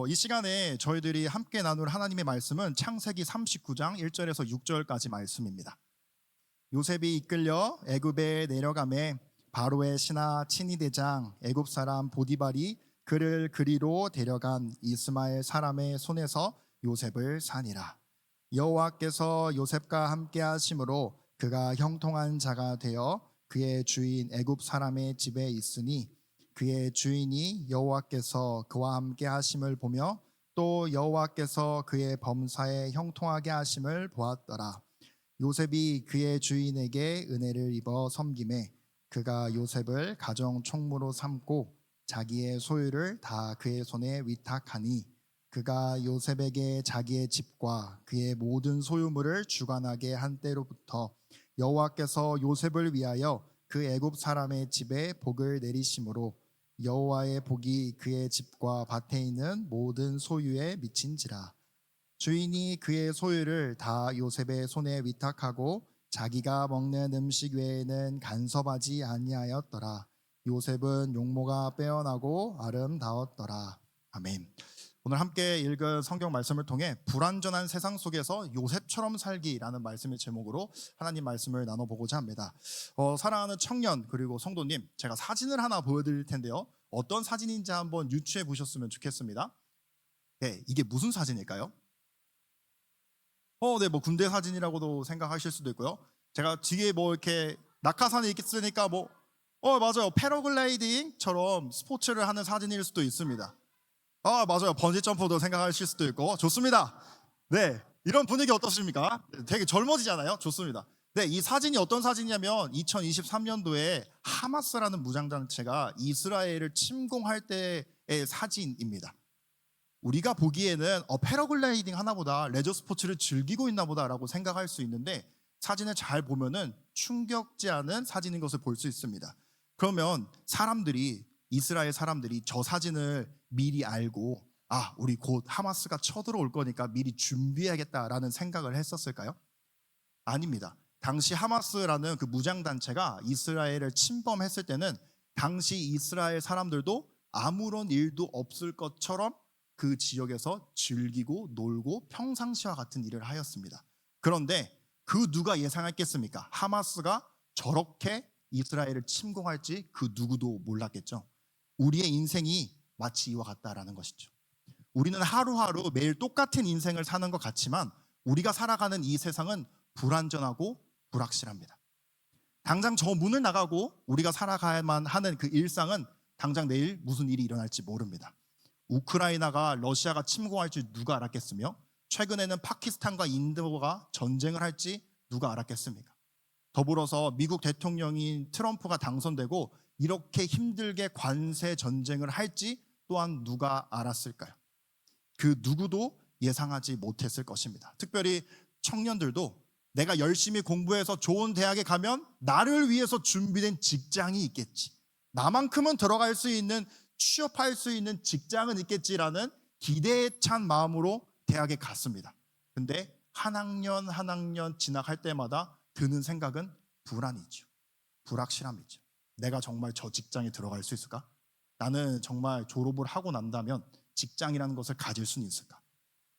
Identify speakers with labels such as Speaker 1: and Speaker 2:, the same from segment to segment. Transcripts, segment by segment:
Speaker 1: 이 시간에 저희들이 함께 나눌 하나님의 말씀은 창세기 39장 1절에서 6절까지 말씀입니다. 요셉이 이끌려 애굽에 내려가매 바로의 신하 친위 대장 애굽 사람 보디발이 그를 그리로 데려간 이스마엘 사람의 손에서 요셉을 사니라. 여호와께서 요셉과 함께 하심으로 그가 형통한 자가 되어 그의 주인 애굽 사람의 집에 있으니 그의 주인이 여호와께서 그와 함께 하심을 보며 또 여호와께서 그의 범사에 형통하게 하심을 보았더라. 요셉이 그의 주인에게 은혜를 입어 섬김에 그가 요셉을 가정 총무로 삼고 자기의 소유를 다 그의 손에 위탁하니 그가 요셉에게 자기의 집과 그의 모든 소유물을 주관하게 한 때로부터 여호와께서 요셉을 위하여 그 애굽 사람의 집에 복을 내리심으로 여호와의 복이 그의 집과 밭에 있는 모든 소유에 미친지라. 주인이 그의 소유를 다 요셉의 손에 위탁하고 자기가 먹는 음식 외에는 간섭하지 아니하였더라. 요셉은 용모가 빼어나고 아름다웠더라. 아멘. 오늘 함께 읽은 성경 말씀을 통해 불완전한 세상 속에서 요셉처럼 살기라는 말씀의 제목으로 하나님 말씀을 나눠보고자 합니다. 사랑하는 청년 그리고 성도님, 제가 사진을 하나 보여드릴 텐데요. 어떤 사진인지 한번 유추해 보셨으면 좋겠습니다. 네, 이게 무슨 사진일까요? 네, 뭐 군대 사진이라고도 생각하실 수도 있고요. 제가 뒤에 뭐 이렇게 낙하산이 있으니까 맞아요. 패러글라이딩처럼 스포츠를 하는 사진일 수도 있습니다. 맞아요. 번지 점프도 생각하실 수도 있고 좋습니다. 네, 이런 분위기 어떻습니까? 되게 젊어지잖아요. 좋습니다. 네, 이 사진이 어떤 사진이냐면 2023년도에 하마스라는 무장단체가 이스라엘을 침공할 때의 사진입니다. 우리가 보기에는 패러글라이딩 하나보다 레저 스포츠를 즐기고 있나 보다라고 생각할 수 있는데 사진을 잘 보면은 충격지 않은 사진인 것을 볼 수 있습니다. 그러면 이스라엘 사람들이 저 사진을 미리 알고 우리 곧 하마스가 쳐들어올 거니까 미리 준비해야겠다라는 생각을 했었을까요? 아닙니다. 당시 하마스라는 그 무장단체가 이스라엘을 침범했을 때는 당시 이스라엘 사람들도 아무런 일도 없을 것처럼 그 지역에서 즐기고 놀고 평상시와 같은 일을 하였습니다. 그런데 그 누가 예상했겠습니까? 하마스가 저렇게 이스라엘을 침공할지 그 누구도 몰랐겠죠. 우리의 인생이 마치 이와 같다라는 것이죠. 우리는 하루하루 매일 똑같은 인생을 사는 것 같지만 우리가 살아가는 이 세상은 불안전하고 불확실합니다. 당장 저 문을 나가고 우리가 살아가야만 하는 그 일상은 당장 내일 무슨 일이 일어날지 모릅니다. 우크라이나가 러시아가 침공할지 누가 알았겠으며 최근에는 파키스탄과 인도가 전쟁을 할지 누가 알았겠습니까? 더불어서 미국 대통령인 트럼프가 당선되고 이렇게 힘들게 관세 전쟁을 할지 또한 누가 알았을까요? 그 누구도 예상하지 못했을 것입니다. 특별히 청년들도 내가 열심히 공부해서 좋은 대학에 가면 나를 위해서 준비된 직장이 있겠지, 나만큼은 들어갈 수 있는 취업할 수 있는 직장은 있겠지라는 기대에 찬 마음으로 대학에 갔습니다. 근데 한 학년 한 학년 지나갈 때마다 드는 생각은 불안이죠. 불확실함이죠. 내가 정말 저 직장에 들어갈 수 있을까? 나는 정말 졸업을 하고 난다면 직장이라는 것을 가질 수는 있을까?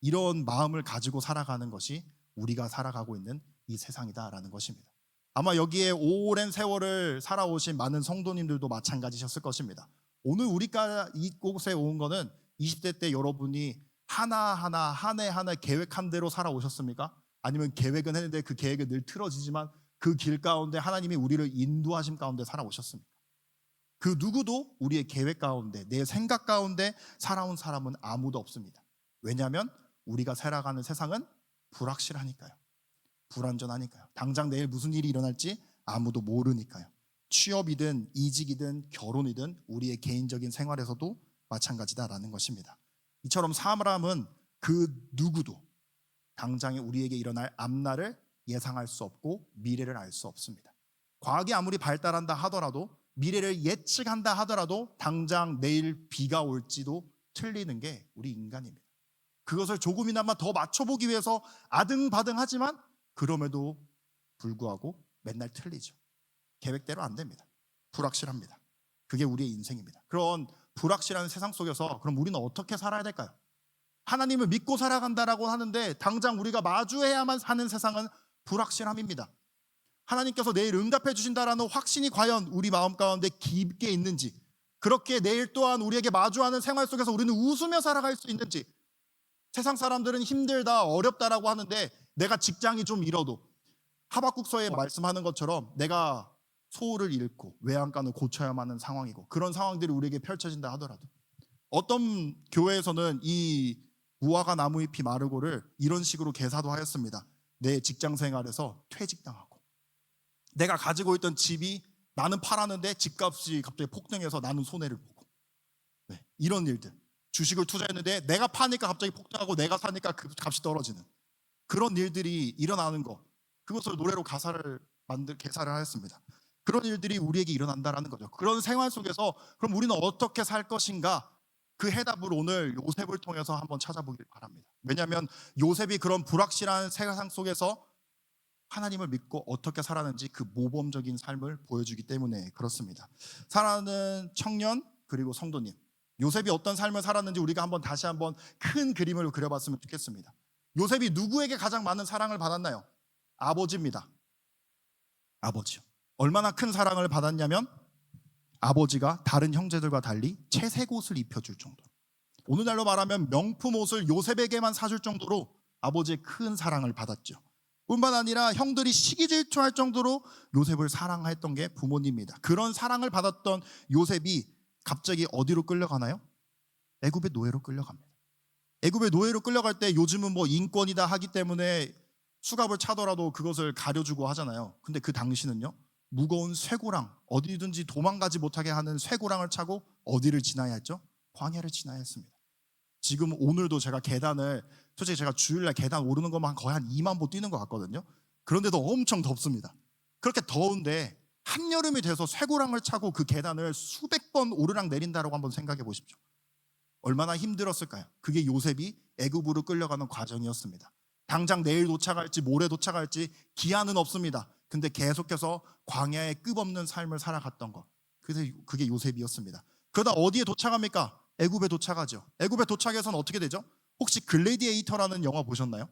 Speaker 1: 이런 마음을 가지고 살아가는 것이 우리가 살아가고 있는 이 세상이다라는 것입니다. 아마 여기에 오랜 세월을 살아오신 많은 성도님들도 마찬가지셨을 것입니다. 오늘 우리가 이곳에 온 거는 20대 때 여러분이 하나하나 한 해 한 해 계획한 대로 살아오셨습니까? 아니면 계획은 했는데 그 계획은 늘 틀어지지만 그 길 가운데 하나님이 우리를 인도하심 가운데 살아오셨습니까? 그 누구도 우리의 계획 가운데 내 생각 가운데 살아온 사람은 아무도 없습니다. 왜냐하면 우리가 살아가는 세상은 불확실하니까요. 불안전하니까요. 당장 내일 무슨 일이 일어날지 아무도 모르니까요. 취업이든 이직이든 결혼이든 우리의 개인적인 생활에서도 마찬가지다라는 것입니다. 이처럼 사람은 그 누구도 당장에 우리에게 일어날 앞날을 예상할 수 없고 미래를 알 수 없습니다. 과학이 아무리 발달한다 하더라도 미래를 예측한다 하더라도 당장 내일 비가 올지도 틀리는 게 우리 인간입니다. 그것을 조금이나마 더 맞춰보기 위해서 아등바등하지만 그럼에도 불구하고 맨날 틀리죠. 계획대로 안 됩니다. 불확실합니다. 그게 우리의 인생입니다. 그런 불확실한 세상 속에서 그럼 우리는 어떻게 살아야 될까요? 하나님을 믿고 살아간다라고 하는데 당장 우리가 마주해야만 사는 세상은 불확실함입니다. 하나님께서 내일 응답해 주신다라는 확신이 과연 우리 마음 가운데 깊게 있는지, 그렇게 내일 또한 우리에게 마주하는 생활 속에서 우리는 웃으며 살아갈 수 있는지. 세상 사람들은 힘들다, 어렵다라고 하는데 내가 직장이 좀 잃어도 하박국서에 말씀하는 것처럼 내가 소울을 잃고 외양간을 고쳐야만 하는 상황이고, 그런 상황들이 우리에게 펼쳐진다 하더라도 어떤 교회에서는 이 무화과 나무 잎이 마르고를 이런 식으로 개사도 하였습니다. 내 직장 생활에서 퇴직당하고, 내가 가지고 있던 집이 나는 팔았는데 집값이 갑자기 폭등해서 나는 손해를 보고, 네, 이런 일들. 주식을 투자했는데 내가 파니까 갑자기 폭등하고 내가 사니까 그 값이 떨어지는 그런 일들이 일어나는 거, 그것을 노래로 개사를 하였습니다. 그런 일들이 우리에게 일어난다라는 거죠. 그런 생활 속에서 그럼 우리는 어떻게 살 것인가, 그 해답을 오늘 요셉을 통해서 한번 찾아보길 바랍니다. 왜냐하면 요셉이 그런 불확실한 세상 속에서 하나님을 믿고 어떻게 살았는지 그 모범적인 삶을 보여주기 때문에 그렇습니다. 사랑하는 청년 그리고 성도님, 요셉이 어떤 삶을 살았는지 우리가 다시 한번 큰 그림을 그려봤으면 좋겠습니다. 요셉이 누구에게 가장 많은 사랑을 받았나요? 아버지입니다. 아버지요. 얼마나 큰 사랑을 받았냐면 아버지가 다른 형제들과 달리 채색 옷을 입혀줄 정도로, 오늘날로 말하면 명품 옷을 요셉에게만 사줄 정도로 아버지의 큰 사랑을 받았죠. 뿐만 아니라 형들이 시기질투할 정도로 요셉을 사랑했던 게 부모님입니다. 그런 사랑을 받았던 요셉이 갑자기 어디로 끌려가나요? 애굽의 노예로 끌려갑니다. 애굽의 노예로 끌려갈 때 요즘은 뭐 인권이다 하기 때문에 수갑을 차더라도 그것을 가려주고 하잖아요. 근데 그 당시는요, 무거운 쇠고랑, 어디든지 도망가지 못하게 하는 쇠고랑을 차고 어디를 지나야 했죠? 광야를 지나야 했습니다. 지금 오늘도 제가 계단을, 솔직히 제가 주일날 계단 오르는 것만 거의 한 2만 보 뛰는 것 같거든요. 그런데도 엄청 덥습니다. 그렇게 더운데 한여름이 돼서 쇠고랑을 차고 그 계단을 수백 번 오르락 내린다라고 한번 생각해 보십시오. 얼마나 힘들었을까요? 그게 요셉이 애굽으로 끌려가는 과정이었습니다. 당장 내일 도착할지 모레 도착할지 기한은 없습니다. 근데 계속해서 광야의 끝없는 삶을 살아갔던 것, 그게 요셉이었습니다. 그러다 어디에 도착합니까? 애굽에 도착하죠. 애굽에 도착해서는 어떻게 되죠? 혹시 글래디에이터라는 영화 보셨나요?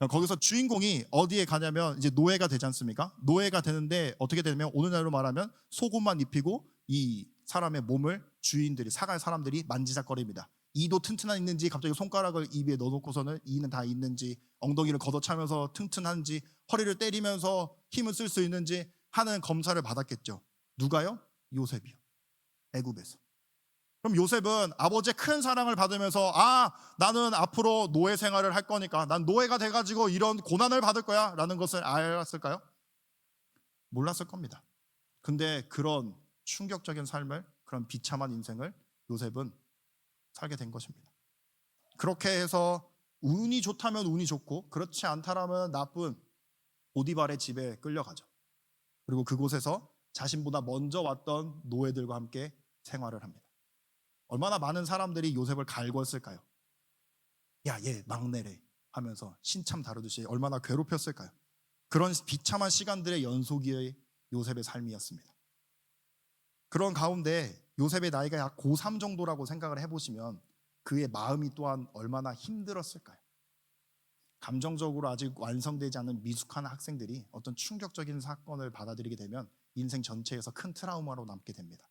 Speaker 1: 거기서 주인공이 어디에 가냐면 이제 노예가 되지 않습니까? 노예가 되는데 어떻게 되냐면 오늘날로 말하면 속옷만 입히고 이 사람의 몸을 주인들이, 사갈 사람들이 만지작거립니다. 이도 튼튼한 있는지, 갑자기 손가락을 입에 넣어놓고서는 이는 다 있는지, 엉덩이를 걷어차면서 튼튼한지, 허리를 때리면서 힘을 쓸 수 있는지 하는 검사를 받았겠죠. 누가요? 요셉이요. 애굽에서. 그럼 요셉은 아버지의 큰 사랑을 받으면서 나는 앞으로 노예 생활을 할 거니까 난 노예가 돼가지고 이런 고난을 받을 거야 라는 것을 알았을까요? 몰랐을 겁니다. 근데 그런 충격적인 삶을, 그런 비참한 인생을 요셉은 살게 된 것입니다. 그렇게 해서 운이 좋다면 운이 좋고, 그렇지 않다라면 나쁜 보디발의 집에 끌려가죠. 그리고 그곳에서 자신보다 먼저 왔던 노예들과 함께 생활을 합니다. 얼마나 많은 사람들이 요셉을 갈궜을까요? 야, 얘 막내래 하면서 신참 다루듯이 얼마나 괴롭혔을까요? 그런 비참한 시간들의 연속이 요셉의 삶이었습니다. 그런 가운데 요셉의 나이가 약 고3 정도라고 생각을 해보시면 그의 마음이 또한 얼마나 힘들었을까요? 감정적으로 아직 완성되지 않은 미숙한 학생들이 어떤 충격적인 사건을 받아들이게 되면 인생 전체에서 큰 트라우마로 남게 됩니다.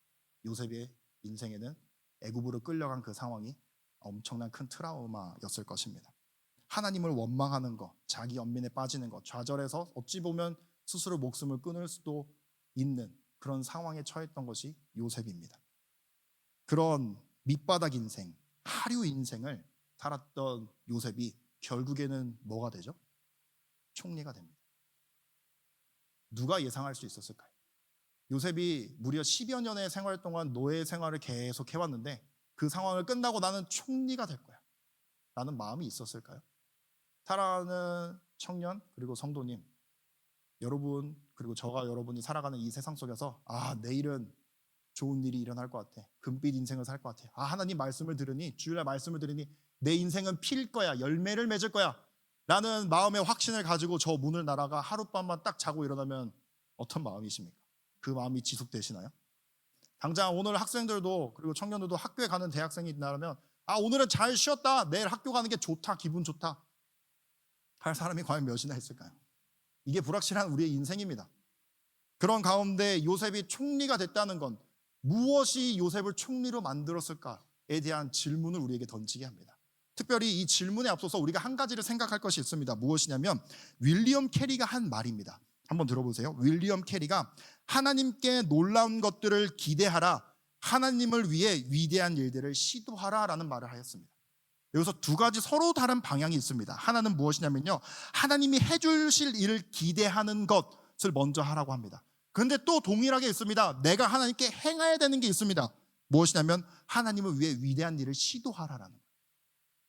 Speaker 1: 요셉의 인생에는 애굽으로 끌려간 그 상황이 엄청난 큰 트라우마였을 것입니다. 하나님을 원망하는 것, 자기 연민에 빠지는 것, 좌절해서 어찌 보면 스스로 목숨을 끊을 수도 있는 그런 상황에 처했던 것이 요셉입니다. 그런 밑바닥 인생, 하류 인생을 살았던 요셉이 결국에는 뭐가 되죠? 총리가 됩니다. 누가 예상할 수 있었을까요? 요셉이 무려 10여 년의 생활 동안 노예 생활을 계속 해왔는데 그 상황을 끝나고 나는 총리가 될 거야 라는 마음이 있었을까요? 사랑하는 청년 그리고 성도님, 여러분 그리고 저가 여러분이 살아가는 이 세상 속에서 내일은 좋은 일이 일어날 것 같아, 금빛 인생을 살 것 같아, 하나님 말씀을 들으니, 주일날 말씀을 들으니 내 인생은 필 거야, 열매를 맺을 거야 라는 마음의 확신을 가지고 저 문을 나라가 하룻밤만 딱 자고 일어나면 어떤 마음이십니까? 그 마음이 지속되시나요? 당장 오늘 학생들도 그리고 청년들도 학교에 가는 대학생이 있다면 오늘은 잘 쉬었다, 내일 학교 가는 게 좋다, 기분 좋다 할 사람이 과연 몇이나 있을까요? 이게 불확실한 우리의 인생입니다. 그런 가운데 요셉이 총리가 됐다는 건 무엇이 요셉을 총리로 만들었을까에 대한 질문을 우리에게 던지게 합니다. 특별히 이 질문에 앞서서 우리가 한 가지를 생각할 것이 있습니다. 무엇이냐면 윌리엄 캐리가 한 말입니다. 한번 들어보세요. 윌리엄 캐리가 하나님께 놀라운 것들을 기대하라, 하나님을 위해 위대한 일들을 시도하라라는 말을 하였습니다. 여기서 두 가지 서로 다른 방향이 있습니다. 하나는 무엇이냐면요, 하나님이 해주실 일을 기대하는 것을 먼저 하라고 합니다. 그런데 또 동일하게 있습니다. 내가 하나님께 행해야 되는 게 있습니다. 무엇이냐면 하나님을 위해 위대한 일을 시도하라라는 거예요.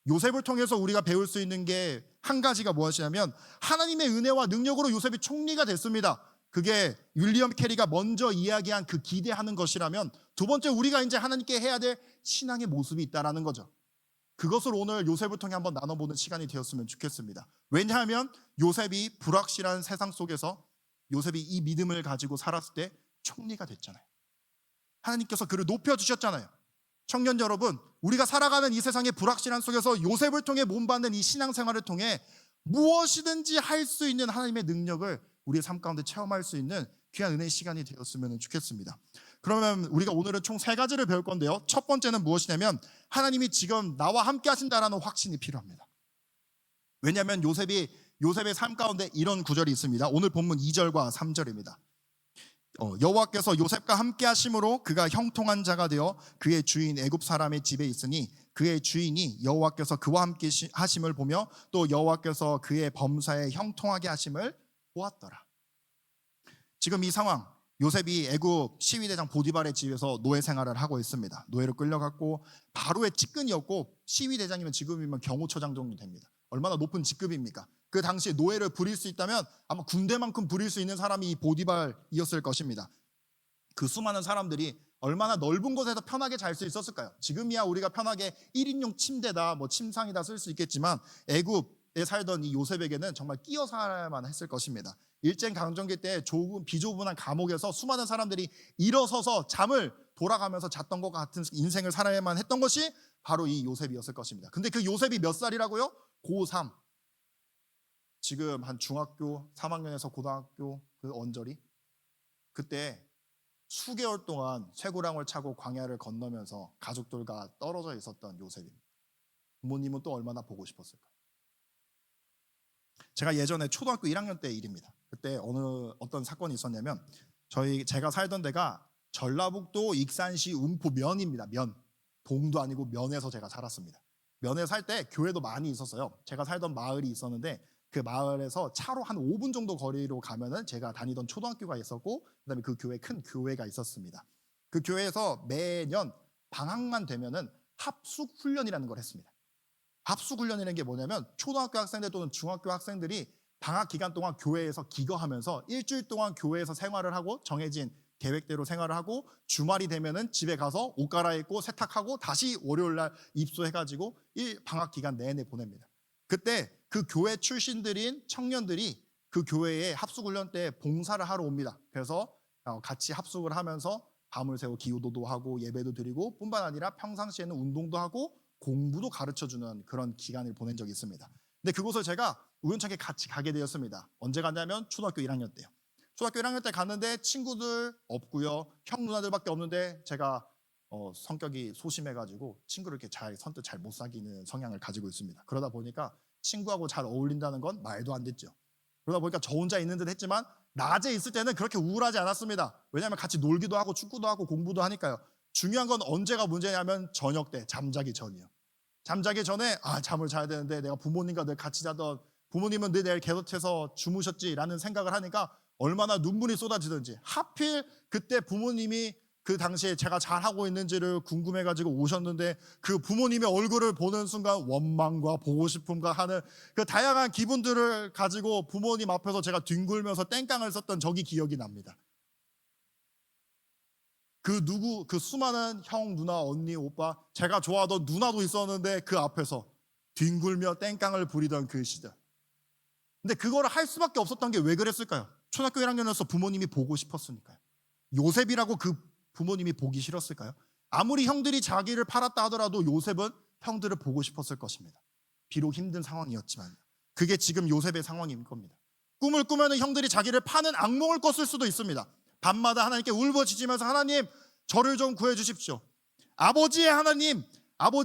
Speaker 1: 요셉을 통해서 우리가 배울 수 있는 게 한 가지가 무엇이냐면 하나님의 은혜와 능력으로 요셉이 총리가 됐습니다. 그게 윌리엄 캐리가 먼저 이야기한 그 기대하는 것이라면, 두 번째, 우리가 이제 하나님께 해야 될 신앙의 모습이 있다라는 거죠. 그것을 오늘 요셉을 통해 한번 나눠보는 시간이 되었으면 좋겠습니다. 왜냐하면 요셉이 불확실한 세상 속에서 요셉이 이 믿음을 가지고 살았을 때 총리가 됐잖아요. 하나님께서 그를 높여주셨잖아요. 청년 여러분, 우리가 살아가는 이 세상의 불확실한 속에서 요셉을 통해 몸받는 이 신앙생활을 통해 무엇이든지 할 수 있는 하나님의 능력을 우리의 삶 가운데 체험할 수 있는 귀한 은혜의 시간이 되었으면 좋겠습니다. 그러면 우리가 오늘은 총 세 가지를 배울 건데요. 첫 번째는 무엇이냐면 하나님이 지금 나와 함께 하신다라는 확신이 필요합니다. 왜냐하면 요셉의 삶 가운데 이런 구절이 있습니다. 오늘 본문 2절과 3절입니다. 여호와께서 요셉과 함께 하심으로 그가 형통한 자가 되어 그의 주인 애굽 사람의 집에 있으니 그의 주인이 여호와께서 그와 함께 하심을 보며 또 여호와께서 그의 범사에 형통하게 하심을 보았더라. 지금 이 상황, 요셉이 애굽 시위대장 보디발의 집에서 노예 생활을 하고 있습니다. 노예로 끌려갔고 바로의 측근이었고, 시위대장이면 지금이면 경호처장 정도 됩니다. 얼마나 높은 직급입니까? 그 당시에 노예를 부릴 수 있다면 아마 군대만큼 부릴 수 있는 사람이 이 보디발이었을 것입니다. 그 수많은 사람들이 얼마나 넓은 곳에서 편하게 잘 수 있었을까요? 지금이야 우리가 편하게 1인용 침대다, 침상이다 쓸 수 있겠지만 애굽에 살던 이 요셉에게는 정말 끼어 살아야만 했을 것입니다. 일제 강점기 때 비좁은 감옥에서 수많은 사람들이 일어서서 잠을 돌아가면서 잤던 것 같은 인생을 살아야만 했던 것이 바로 이 요셉이었을 것입니다. 근데 그 요셉이 몇 살이라고요? 고3. 지금 한 중학교 3학년에서 고등학교 그 언저리, 그때 수개월 동안 쇠고랑을 차고 광야를 건너면서 가족들과 떨어져 있었던 요셉입니다. 부모님은 또 얼마나 보고 싶었을까요? 제가 예전에 초등학교 1학년 때 일입니다. 그때 어떤 사건이 있었냐면 제가 살던 데가 전라북도 익산시 운포 면입니다. 면. 동도 아니고 면에서 제가 살았습니다. 면에 살 때 교회도 많이 있었어요. 제가 살던 마을이 있었는데 그 마을에서 차로 한 5분 정도 거리로 가면은 제가 다니던 초등학교가 있었고, 그다음에 그 교회 큰 교회가 있었습니다. 그 교회에서 매년 방학만 되면은 합숙 훈련이라는 걸 했습니다. 합숙 훈련이라는 게 뭐냐면 초등학교 학생들 또는 중학교 학생들이 방학 기간 동안 교회에서 기거하면서 일주일 동안 교회에서 생활을 하고 정해진 계획대로 생활을 하고 주말이 되면은 집에 가서 옷 갈아입고 세탁하고 다시 월요일 날 입소해가지고 방학 기간 내내 보냅니다. 그때 그 교회 출신들인 청년들이 그 교회에 합숙훈련 때 봉사를 하러 옵니다. 그래서 같이 합숙을 하면서 밤을 새워 기도도 하고 예배도 드리고 뿐만 아니라 평상시에는 운동도 하고 공부도 가르쳐주는 그런 기간을 보낸 적이 있습니다. 근데 그곳을 제가 우연찮게 같이 가게 되었습니다. 언제 갔냐면 초등학교 1학년 때요. 초등학교 1학년 때 갔는데 친구들 없고요. 형 누나들밖에 없는데 제가 성격이 소심해가지고 친구를 이렇게 선뜻 잘 못 사귀는 성향을 가지고 있습니다. 그러다 보니까 친구하고 잘 어울린다는 건 말도 안 됐죠. 그러다 보니까 저 혼자 있는 듯 했지만 낮에 있을 때는 그렇게 우울하지 않았습니다. 왜냐하면 같이 놀기도 하고 축구도 하고 공부도 하니까요. 중요한 건 언제가 문제냐면 저녁 때, 잠자기 전이요. 잠자기 전에 잠을 자야 되는데 내가 부모님과 늘 같이 자던 부모님은 늘 내일 곁에서 주무셨지라는 생각을 하니까 얼마나 눈물이 쏟아지든지, 하필 그때 부모님이 그 당시에 제가 잘하고 있는지를 궁금해가지고 오셨는데 그 부모님의 얼굴을 보는 순간 원망과 보고 싶음과 하는 그 다양한 기분들을 가지고 부모님 앞에서 제가 뒹굴면서 땡깡을 썼던 적이 기억이 납니다. 그 수많은 형, 누나, 언니, 오빠, 제가 좋아하던 누나도 있었는데 그 앞에서 뒹굴며 땡깡을 부리던 그 시절. 근데 그거를 할 수밖에 없었던 게 왜 그랬을까요? 초등학교 1학년에서 부모님이 보고 싶었으니까요. 요셉이라고 그 부모님이 보기 싫었을까요? 아무리 형들이 자기를 팔았다 하더라도 요셉은 형들을 보고 싶었을 것입니다. 비록 힘든 상황이었지만 그게 지금 요셉의 상황인 겁니다. 꿈을 꾸면 형들이 자기를 파는 악몽을 꿨을 수도 있습니다. 밤마다 하나님께 울부짖으면서 하나님 저를 좀 구해주십시오. 아버지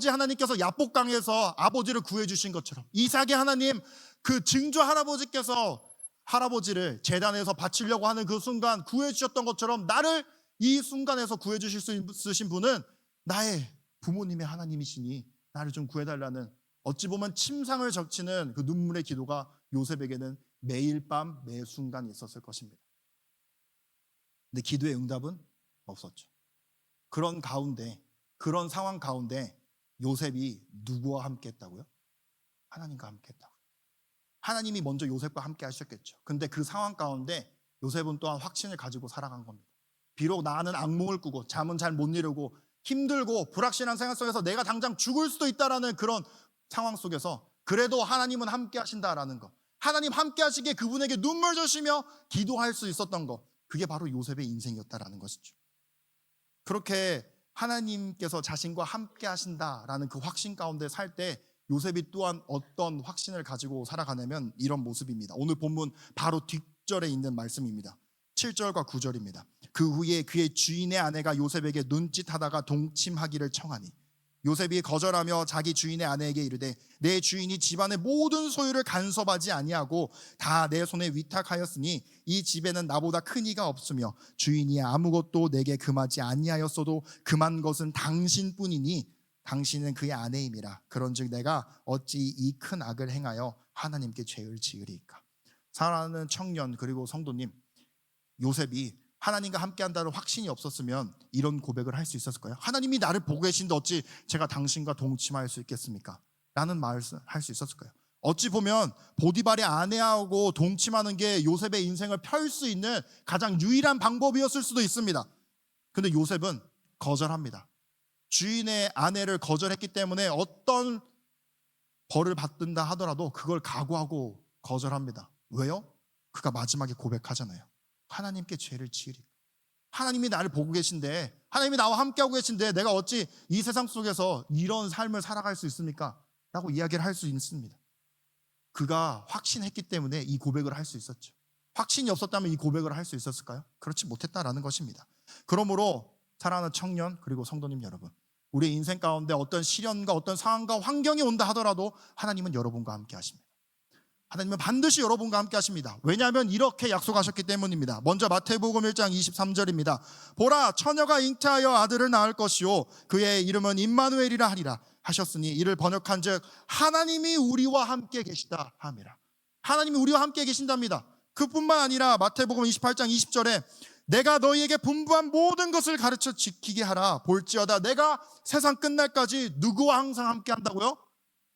Speaker 1: 하나님께서 야복강에서 아버지를 구해주신 것처럼 이삭의 하나님 그 증조 할아버지께서 할아버지를 제단에서 바치려고 하는 그 순간 구해주셨던 것처럼 나를 이 순간에서 구해주실 수 있으신 분은 나의 부모님의 하나님이시니 나를 좀 구해달라는 어찌 보면 침상을 적치는 그 눈물의 기도가 요셉에게는 매일 밤 매 순간 있었을 것입니다. 근데 기도의 응답은 없었죠. 그런 상황 가운데 요셉이 누구와 함께 했다고요? 하나님과 함께 했다고요. 하나님이 먼저 요셉과 함께 하셨겠죠. 근데 그 상황 가운데 요셉은 또한 확신을 가지고 살아간 겁니다. 비록 나는 악몽을 꾸고 잠은 잘 못 이루고 힘들고 불확실한 생활 속에서 내가 당장 죽을 수도 있다라는 그런 상황 속에서 그래도 하나님은 함께 하신다라는 것, 하나님 함께 하시기에 그분에게 눈물 주시며 기도할 수 있었던 것, 그게 바로 요셉의 인생이었다라는 것이죠. 그렇게 하나님께서 자신과 함께 하신다라는 그 확신 가운데 살 때 요셉이 또한 어떤 확신을 가지고 살아가냐면 이런 모습입니다. 오늘 본문 바로 뒷절에 있는 말씀입니다. 7절과 9절입니다. 그 후에 그의 주인의 아내가 요셉에게 눈짓하다가 동침하기를 청하니 요셉이 거절하며 자기 주인의 아내에게 이르되 내 주인이 집안의 모든 소유를 간섭하지 아니하고 다 내 손에 위탁하였으니 이 집에는 나보다 큰 이가 없으며 주인이 아무것도 내게 금하지 아니하였어도 금한 것은 당신뿐이니 당신은 그의 아내임이라. 그런즉 내가 어찌 이 큰 악을 행하여 하나님께 죄를 지으리이까. 사랑하는 청년 그리고 성도님, 요셉이 하나님과 함께한다는 확신이 없었으면 이런 고백을 할 수 있었을까요? 하나님이 나를 보고 계신데 어찌 제가 당신과 동침할 수 있겠습니까? 라는 말을 할 수 있었을까요? 어찌 보면 보디발의 아내하고 동침하는 게 요셉의 인생을 펼 수 있는 가장 유일한 방법이었을 수도 있습니다. 근데 요셉은 거절합니다. 주인의 아내를 거절했기 때문에 어떤 벌을 받든다 하더라도 그걸 각오하고 거절합니다. 왜요? 그가 마지막에 고백하잖아요. 하나님께 죄를 지으리. 하나님이 나를 보고 계신데, 하나님이 나와 함께하고 계신데 내가 어찌 이 세상 속에서 이런 삶을 살아갈 수 있습니까? 라고 이야기를 할 수 있습니다. 그가 확신했기 때문에 이 고백을 할 수 있었죠. 확신이 없었다면 이 고백을 할 수 있었을까요? 그렇지 못했다라는 것입니다. 그러므로 사랑하는 청년 그리고 성도님 여러분, 우리 인생 가운데 어떤 시련과 어떤 상황과 환경이 온다 하더라도 하나님은 여러분과 함께 하십니다. 하나님은 반드시 여러분과 함께 하십니다. 왜냐하면 이렇게 약속하셨기 때문입니다. 먼저 마태복음 1장 23절입니다. 보라, 처녀가 잉태하여 아들을 낳을 것이요 그의 이름은 임마누엘이라 하리라 하셨으니 이를 번역한즉 하나님이 우리와 함께 계시다 함이라. 하나님이 우리와 함께 계신답니다. 그뿐만 아니라 마태복음 28장 20절에 내가 너희에게 분부한 모든 것을 가르쳐 지키게 하라. 볼지어다 내가 세상 끝날까지 누구와 항상 함께 한다고요?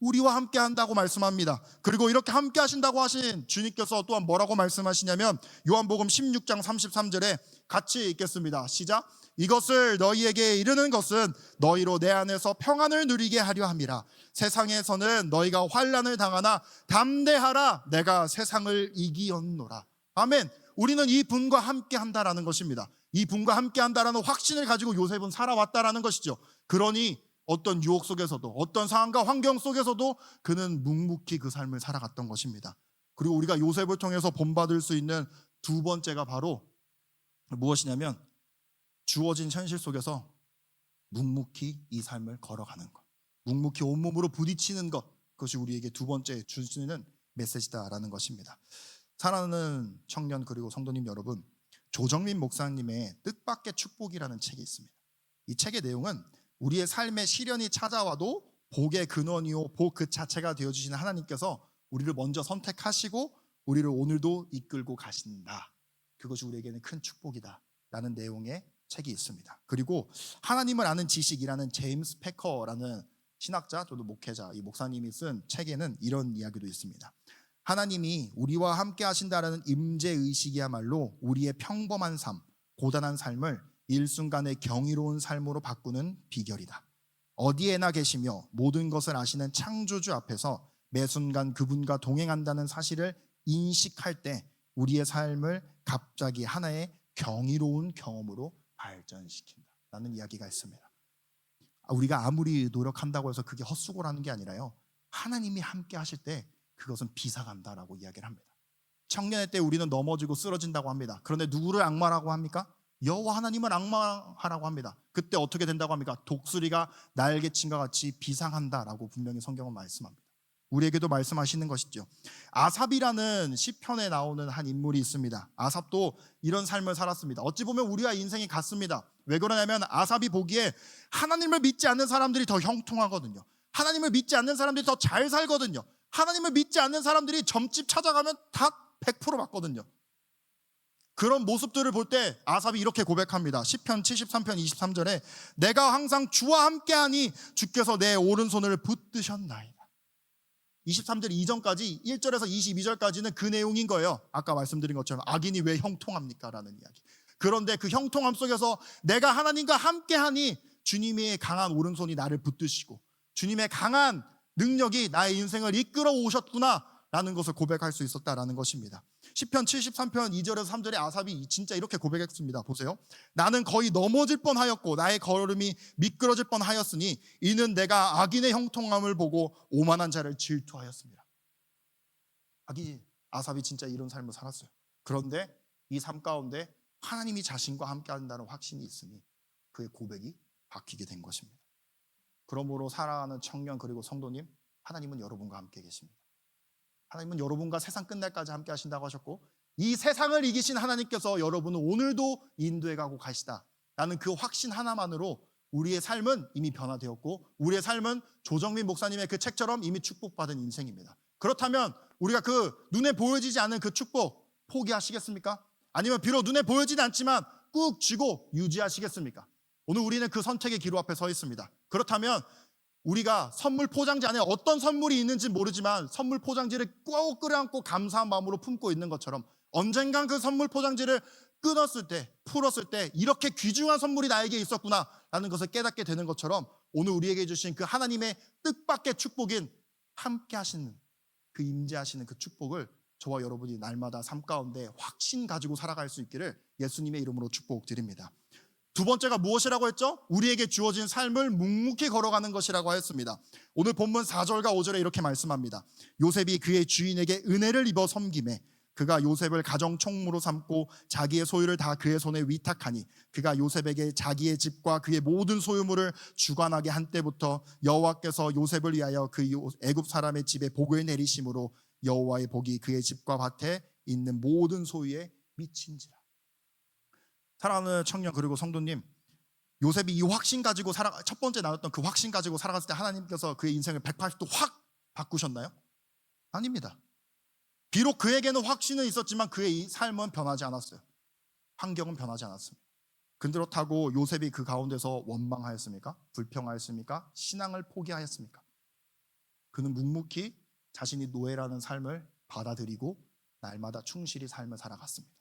Speaker 1: 우리와 함께 한다고 말씀합니다. 그리고 이렇게 함께 하신다고 하신 주님께서 또한 뭐라고 말씀하시냐면 요한복음 16장 33절에 같이 읽겠습니다. 시작. 이것을 너희에게 이르는 것은 너희로 내 안에서 평안을 누리게 하려 함이라. 세상에서는 너희가 환난을 당하나 담대하라. 내가 세상을 이기었노라. 아멘. 우리는 이 분과 함께 한다라는 것입니다. 이 분과 함께 한다라는 확신을 가지고 요셉은 살아왔다라는 것이죠. 그러니 어떤 유혹 속에서도 어떤 상황과 환경 속에서도 그는 묵묵히 그 삶을 살아갔던 것입니다. 그리고 우리가 요셉을 통해서 본받을 수 있는 두 번째가 바로 무엇이냐면 주어진 현실 속에서 묵묵히 이 삶을 걸어가는 것, 묵묵히 온몸으로 부딪히는 것, 그것이 우리에게 두 번째 주시는 메시지다라는 것입니다. 사랑하는 청년 그리고 성도님 여러분, 조정민 목사님의 뜻밖의 축복이라는 책이 있습니다. 이 책의 내용은 우리의 삶에 시련이 찾아와도 복의 근원이요 복 그 자체가 되어주시는 하나님께서 우리를 먼저 선택하시고 우리를 오늘도 이끌고 가신다. 그것이 우리에게는 큰 축복이다 라는 내용의 책이 있습니다. 그리고 하나님을 아는 지식이라는 제임스 패커라는 신학자, 저도 목회자, 이 목사님이 쓴 책에는 이런 이야기도 있습니다. 하나님이 우리와 함께 하신다라는 임재의식이야말로 우리의 평범한 삶, 고단한 삶을 일순간의 경이로운 삶으로 바꾸는 비결이다. 어디에나 계시며 모든 것을 아시는 창조주 앞에서 매 순간 그분과 동행한다는 사실을 인식할 때 우리의 삶을 갑자기 하나의 경이로운 경험으로 발전시킨다 라는 이야기가 있습니다. 우리가 아무리 노력한다고 해서 그게 헛수고라는 게 아니라요, 하나님이 함께 하실 때 그것은 비상한다라고 이야기를 합니다. 청년의 때 우리는 넘어지고 쓰러진다고 합니다. 그런데 누구를 악마라고 합니까? 여호와 하나님을 악마하라고 합니다. 그때 어떻게 된다고 합니까? 독수리가 날개친과 같이 비상한다라고 분명히 성경은 말씀합니다. 우리에게도 말씀하시는 것이죠. 아삽이라는 시편에 나오는 한 인물이 있습니다. 아삽도 이런 삶을 살았습니다. 어찌 보면 우리와 인생이 같습니다. 왜 그러냐면 아삽이 보기에 하나님을 믿지 않는 사람들이 더 형통하거든요. 하나님을 믿지 않는 사람들이 더 잘 살거든요. 하나님을 믿지 않는 사람들이 점집 찾아가면 다 100% 맞거든요. 그런 모습들을 볼 때 아삽이 이렇게 고백합니다. 시편 73편 23절에 내가 항상 주와 함께하니 주께서 내 오른손을 붙드셨나이다. 23절 이전까지 1절에서 22절까지는 그 내용인 거예요. 아까 말씀드린 것처럼 악인이 왜 형통합니까? 라는 이야기. 그런데 그 형통함 속에서 내가 하나님과 함께하니 주님의 강한 오른손이 나를 붙드시고 주님의 강한 능력이 나의 인생을 이끌어 오셨구나 라는 것을 고백할 수 있었다라는 것입니다. 시편 73편 2절에서 3절에 아삽이 진짜 이렇게 고백했습니다. 보세요. 나는 거의 넘어질 뻔하였고 나의 걸음이 미끄러질 뻔하였으니 이는 내가 악인의 형통함을 보고 오만한 자를 질투하였습니다. 아삽이 진짜 이런 삶을 살았어요. 그런데 이 삶 가운데 하나님이 자신과 함께 한다는 확신이 있으니 그의 고백이 바뀌게 된 것입니다. 그러므로 사랑하는 청년 그리고 성도님, 하나님은 여러분과 함께 계십니다. 하나님은 여러분과 세상 끝날까지 함께 하신다고 하셨고 이 세상을 이기신 하나님께서 여러분을 오늘도 인도해 가고 가시다라는 그 확신 하나만으로 우리의 삶은 이미 변화되었고 우리의 삶은 조정민 목사님의 그 책처럼 이미 축복받은 인생입니다. 그렇다면 우리가 그 눈에 보여지지 않는 그 축복 포기하시겠습니까? 아니면 비록 눈에 보여지지 않지만 꾹 쥐고 유지하시겠습니까? 오늘 우리는 그 선택의 기로 앞에 서 있습니다. 그렇다면 우리가 선물 포장지 안에 어떤 선물이 있는지 모르지만 선물 포장지를 꼭 끌어안고 감사한 마음으로 품고 있는 것처럼 언젠간 그 선물 포장지를 끊었을 때, 풀었을 때 이렇게 귀중한 선물이 나에게 있었구나라는 것을 깨닫게 되는 것처럼 오늘 우리에게 주신 그 하나님의 뜻밖의 축복인 함께 하시는 그 임재하시는 그 축복을 저와 여러분이 날마다 삶 가운데 확신 가지고 살아갈 수 있기를 예수님의 이름으로 축복드립니다. 두 번째가 무엇이라고 했죠? 우리에게 주어진 삶을 묵묵히 걸어가는 것이라고 하였습니다. 오늘 본문 4절과 5절에 이렇게 말씀합니다. 요셉이 그의 주인에게 은혜를 입어 섬김에 그가 요셉을 가정 총무로 삼고 자기의 소유를 다 그의 손에 위탁하니 그가 요셉에게 자기의 집과 그의 모든 소유물을 주관하게 한 때부터 여호와께서 요셉을 위하여 그 애굽 사람의 집에 복을 내리심으로 여호와의 복이 그의 집과 밭에 있는 모든 소유에 미친지라. 사랑하는 청년 그리고 성도님, 요셉이 이 확신 가지고 첫 번째 나눴던 그 확신 가지고 살아갔을 때 하나님께서 그의 인생을 180도 확 바꾸셨나요? 아닙니다. 비록 그에게는 확신은 있었지만 그의 삶은 변하지 않았어요. 환경은 변하지 않았습니다. 그렇다고 요셉이 그 가운데서 원망하였습니까? 불평하였습니까? 신앙을 포기하였습니까? 그는 묵묵히 자신이 노예라는 삶을 받아들이고 날마다 충실히 삶을 살아갔습니다.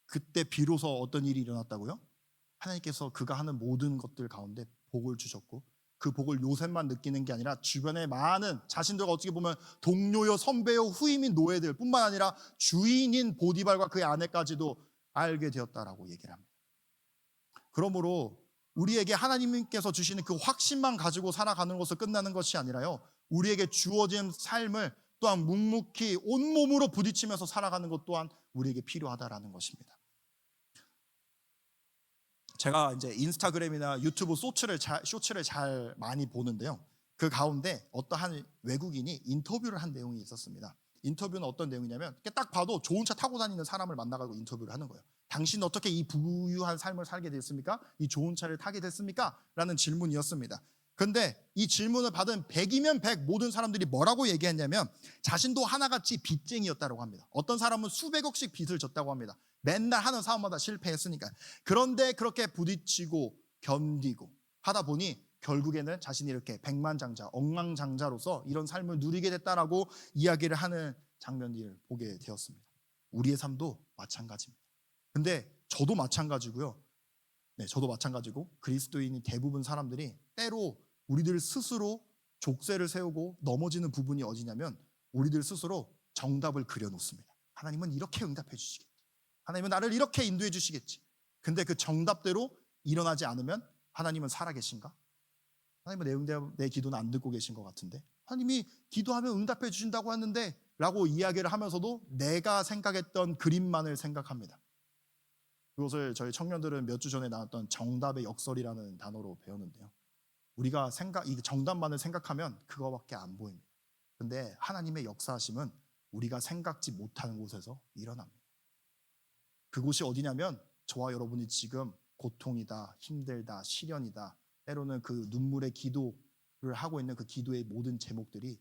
Speaker 1: 그때 비로소 어떤 일이 일어났다고요? 하나님께서 그가 하는 모든 것들 가운데 복을 주셨고 그 복을 요셉만 느끼는 게 아니라 주변의 많은 자신들과 어떻게 보면 동료요 선배요 후임인 노예들 뿐만 아니라 주인인 보디발과 그의 아내까지도 알게 되었다라고 얘기를 합니다. 그러므로 우리에게 하나님께서 주시는 그 확신만 가지고 살아가는 것을 끝나는 것이 아니라요, 우리에게 주어진 삶을 또한 묵묵히 온몸으로 부딪히면서 살아가는 것 또한 우리에게 필요하다라는 것입니다. 제가 이제 인스타그램이나 유튜브 쇼츠를 잘 많이 보는데요. 그 가운데 어떠한 외국인이 인터뷰를 한 내용이 있었습니다. 인터뷰는 어떤 내용이냐면 딱 봐도 좋은 차 타고 다니는 사람을 만나가지고 인터뷰를 하는 거예요. 당신은 어떻게 이 부유한 삶을 살게 됐습니까? 이 좋은 차를 타게 됐습니까? 라는 질문이었습니다. 근데 이 질문을 받은 100이면 100 모든 사람들이 뭐라고 얘기했냐면 자신도 하나같이 빚쟁이였다고 합니다. 어떤 사람은 수백억씩 빚을 졌다고 합니다. 맨날 하는 사업마다 실패했으니까. 그런데 그렇게 부딪히고 견디고 하다 보니 결국에는 자신이 이렇게 백만장자, 억만장자로서 이런 삶을 누리게 됐다라고 이야기를 하는 장면들을 보게 되었습니다. 우리의 삶도 마찬가지입니다. 근데 저도 마찬가지고요. 네, 저도 마찬가지고 그리스도인이 대부분 사람들이 때로 우리들 스스로 족쇄를 세우고 넘어지는 부분이 어디냐면 우리들 스스로 정답을 그려놓습니다. 하나님은 이렇게 응답해 주시겠지. 하나님은 나를 이렇게 인도해 주시겠지. 근데 그 정답대로 일어나지 않으면 하나님은 살아계신가? 하나님은 내 기도는 안 듣고 계신 것 같은데, 하나님이 기도하면 응답해 주신다고 했는데 라고 이야기를 하면서도 내가 생각했던 그림만을 생각합니다. 그것을 저희 청년들은 몇 주 전에 나왔던 정답의 역설이라는 단어로 배웠는데요, 우리가 이 정답만을 생각하면 그거밖에 안 보입니다. 근데 하나님의 역사하심은 우리가 생각지 못하는 곳에서 일어납니다. 그곳이 어디냐면 저와 여러분이 지금 고통이다, 힘들다, 시련이다, 때로는 그 눈물의 기도를 하고 있는 그 기도의 모든 제목들이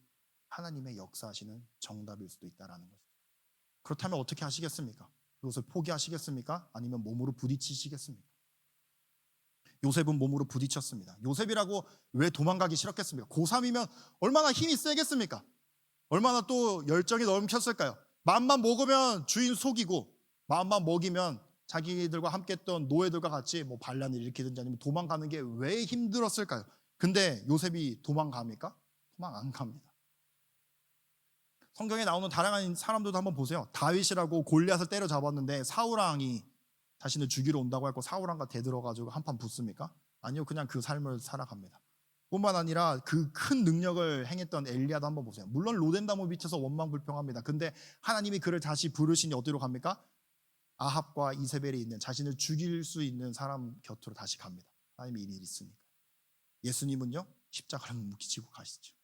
Speaker 1: 하나님의 역사하시는 정답일 수도 있다는 것이죠. 그렇다면 어떻게 하시겠습니까? 그것을 포기하시겠습니까? 아니면 몸으로 부딪히시겠습니까? 요셉은 몸으로 부딪혔습니다. 요셉이라고 왜 도망가기 싫었겠습니까? 고3이면 얼마나 힘이 세겠습니까? 얼마나 또 열정이 넘쳤을까요? 마음만 먹으면 주인 속이고, 마음만 먹이면 자기들과 함께했던 노예들과 같이 뭐 반란을 일으키든지 아니면 도망가는 게 왜 힘들었을까요? 근데 요셉이 도망갑니까? 도망 안 갑니다. 성경에 나오는 다양한 사람들도 한번 보세요. 다윗이라고 골리앗을 때려잡았는데 사울왕이 자신을 죽이러 온다고 했고 사울왕과 대들어가지고 한판 붙습니까? 아니요, 그냥 그 삶을 살아갑니다. 뿐만 아니라 그 큰 능력을 행했던 엘리야도 한번 보세요. 물론 로덴다모 밑에서 원망불평합니다. 근데 하나님이 그를 다시 부르시니 어디로 갑니까? 아합과 이세벨이 있는, 자신을 죽일 수 있는 사람 곁으로 다시 갑니다. 하나님이 일이 있으니까. 예수님은요, 십자가를 묵묵히 지고 가시죠.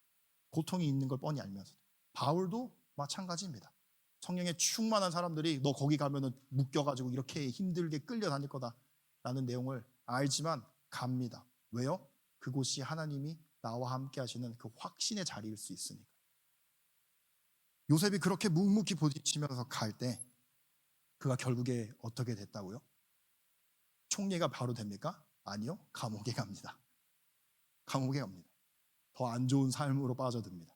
Speaker 1: 고통이 있는 걸 뻔히 알면서. 바울도 마찬가지입니다. 성령에 충만한 사람들이 너 거기 가면은 묶여가지고 이렇게 힘들게 끌려다닐 거다라는 내용을 알지만 갑니다. 왜요? 그곳이 하나님이 나와 함께 하시는 그 확신의 자리일 수 있으니까. 요셉이 그렇게 묵묵히 부딪히면서 갈 때 그가 결국에 어떻게 됐다고요? 총리가 바로 됩니까? 아니요, 감옥에 갑니다. 감옥에 갑니다. 더 안 좋은 삶으로 빠져듭니다.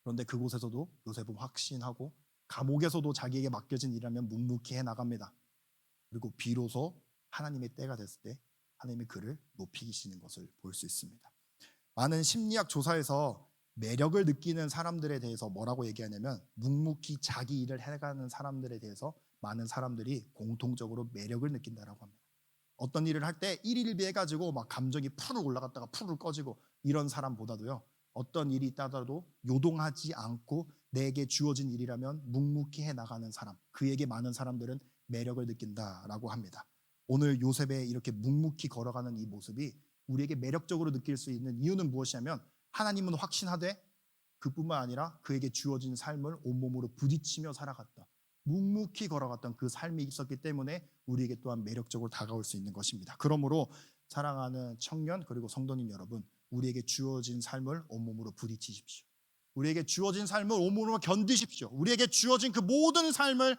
Speaker 1: 그런데 그곳에서도 요셉은 확신하고 감옥에서도 자기에게 맡겨진 일이라면 묵묵히 해나갑니다. 그리고 비로소 하나님의 때가 됐을 때 하나님이 그를 높이시는 것을 볼 수 있습니다. 많은 심리학 조사에서 매력을 느끼는 사람들에 대해서 뭐라고 얘기하냐면, 묵묵히 자기 일을 해가는 사람들에 대해서 많은 사람들이 공통적으로 매력을 느낀다라고 합니다. 어떤 일을 할 때 일일비해가지고 막 감정이 푸르 올라갔다가 푸르 꺼지고 이런 사람보다도요, 어떤 일이 있다더라도 요동하지 않고 내게 주어진 일이라면 묵묵히 해나가는 사람, 그에게 많은 사람들은 매력을 느낀다라고 합니다. 오늘 요셉의 이렇게 묵묵히 걸어가는 이 모습이 우리에게 매력적으로 느낄 수 있는 이유는 무엇이냐면, 하나님은 확신하되 그뿐만 아니라 그에게 주어진 삶을 온몸으로 부딪히며 살아갔다, 묵묵히 걸어갔던 그 삶이 있었기 때문에 우리에게 또한 매력적으로 다가올 수 있는 것입니다. 그러므로 사랑하는 청년 그리고 성도님 여러분, 우리에게 주어진 삶을 온몸으로 부딪히십시오. 우리에게 주어진 삶을 온몸으로 견디십시오. 우리에게 주어진 그 모든 삶을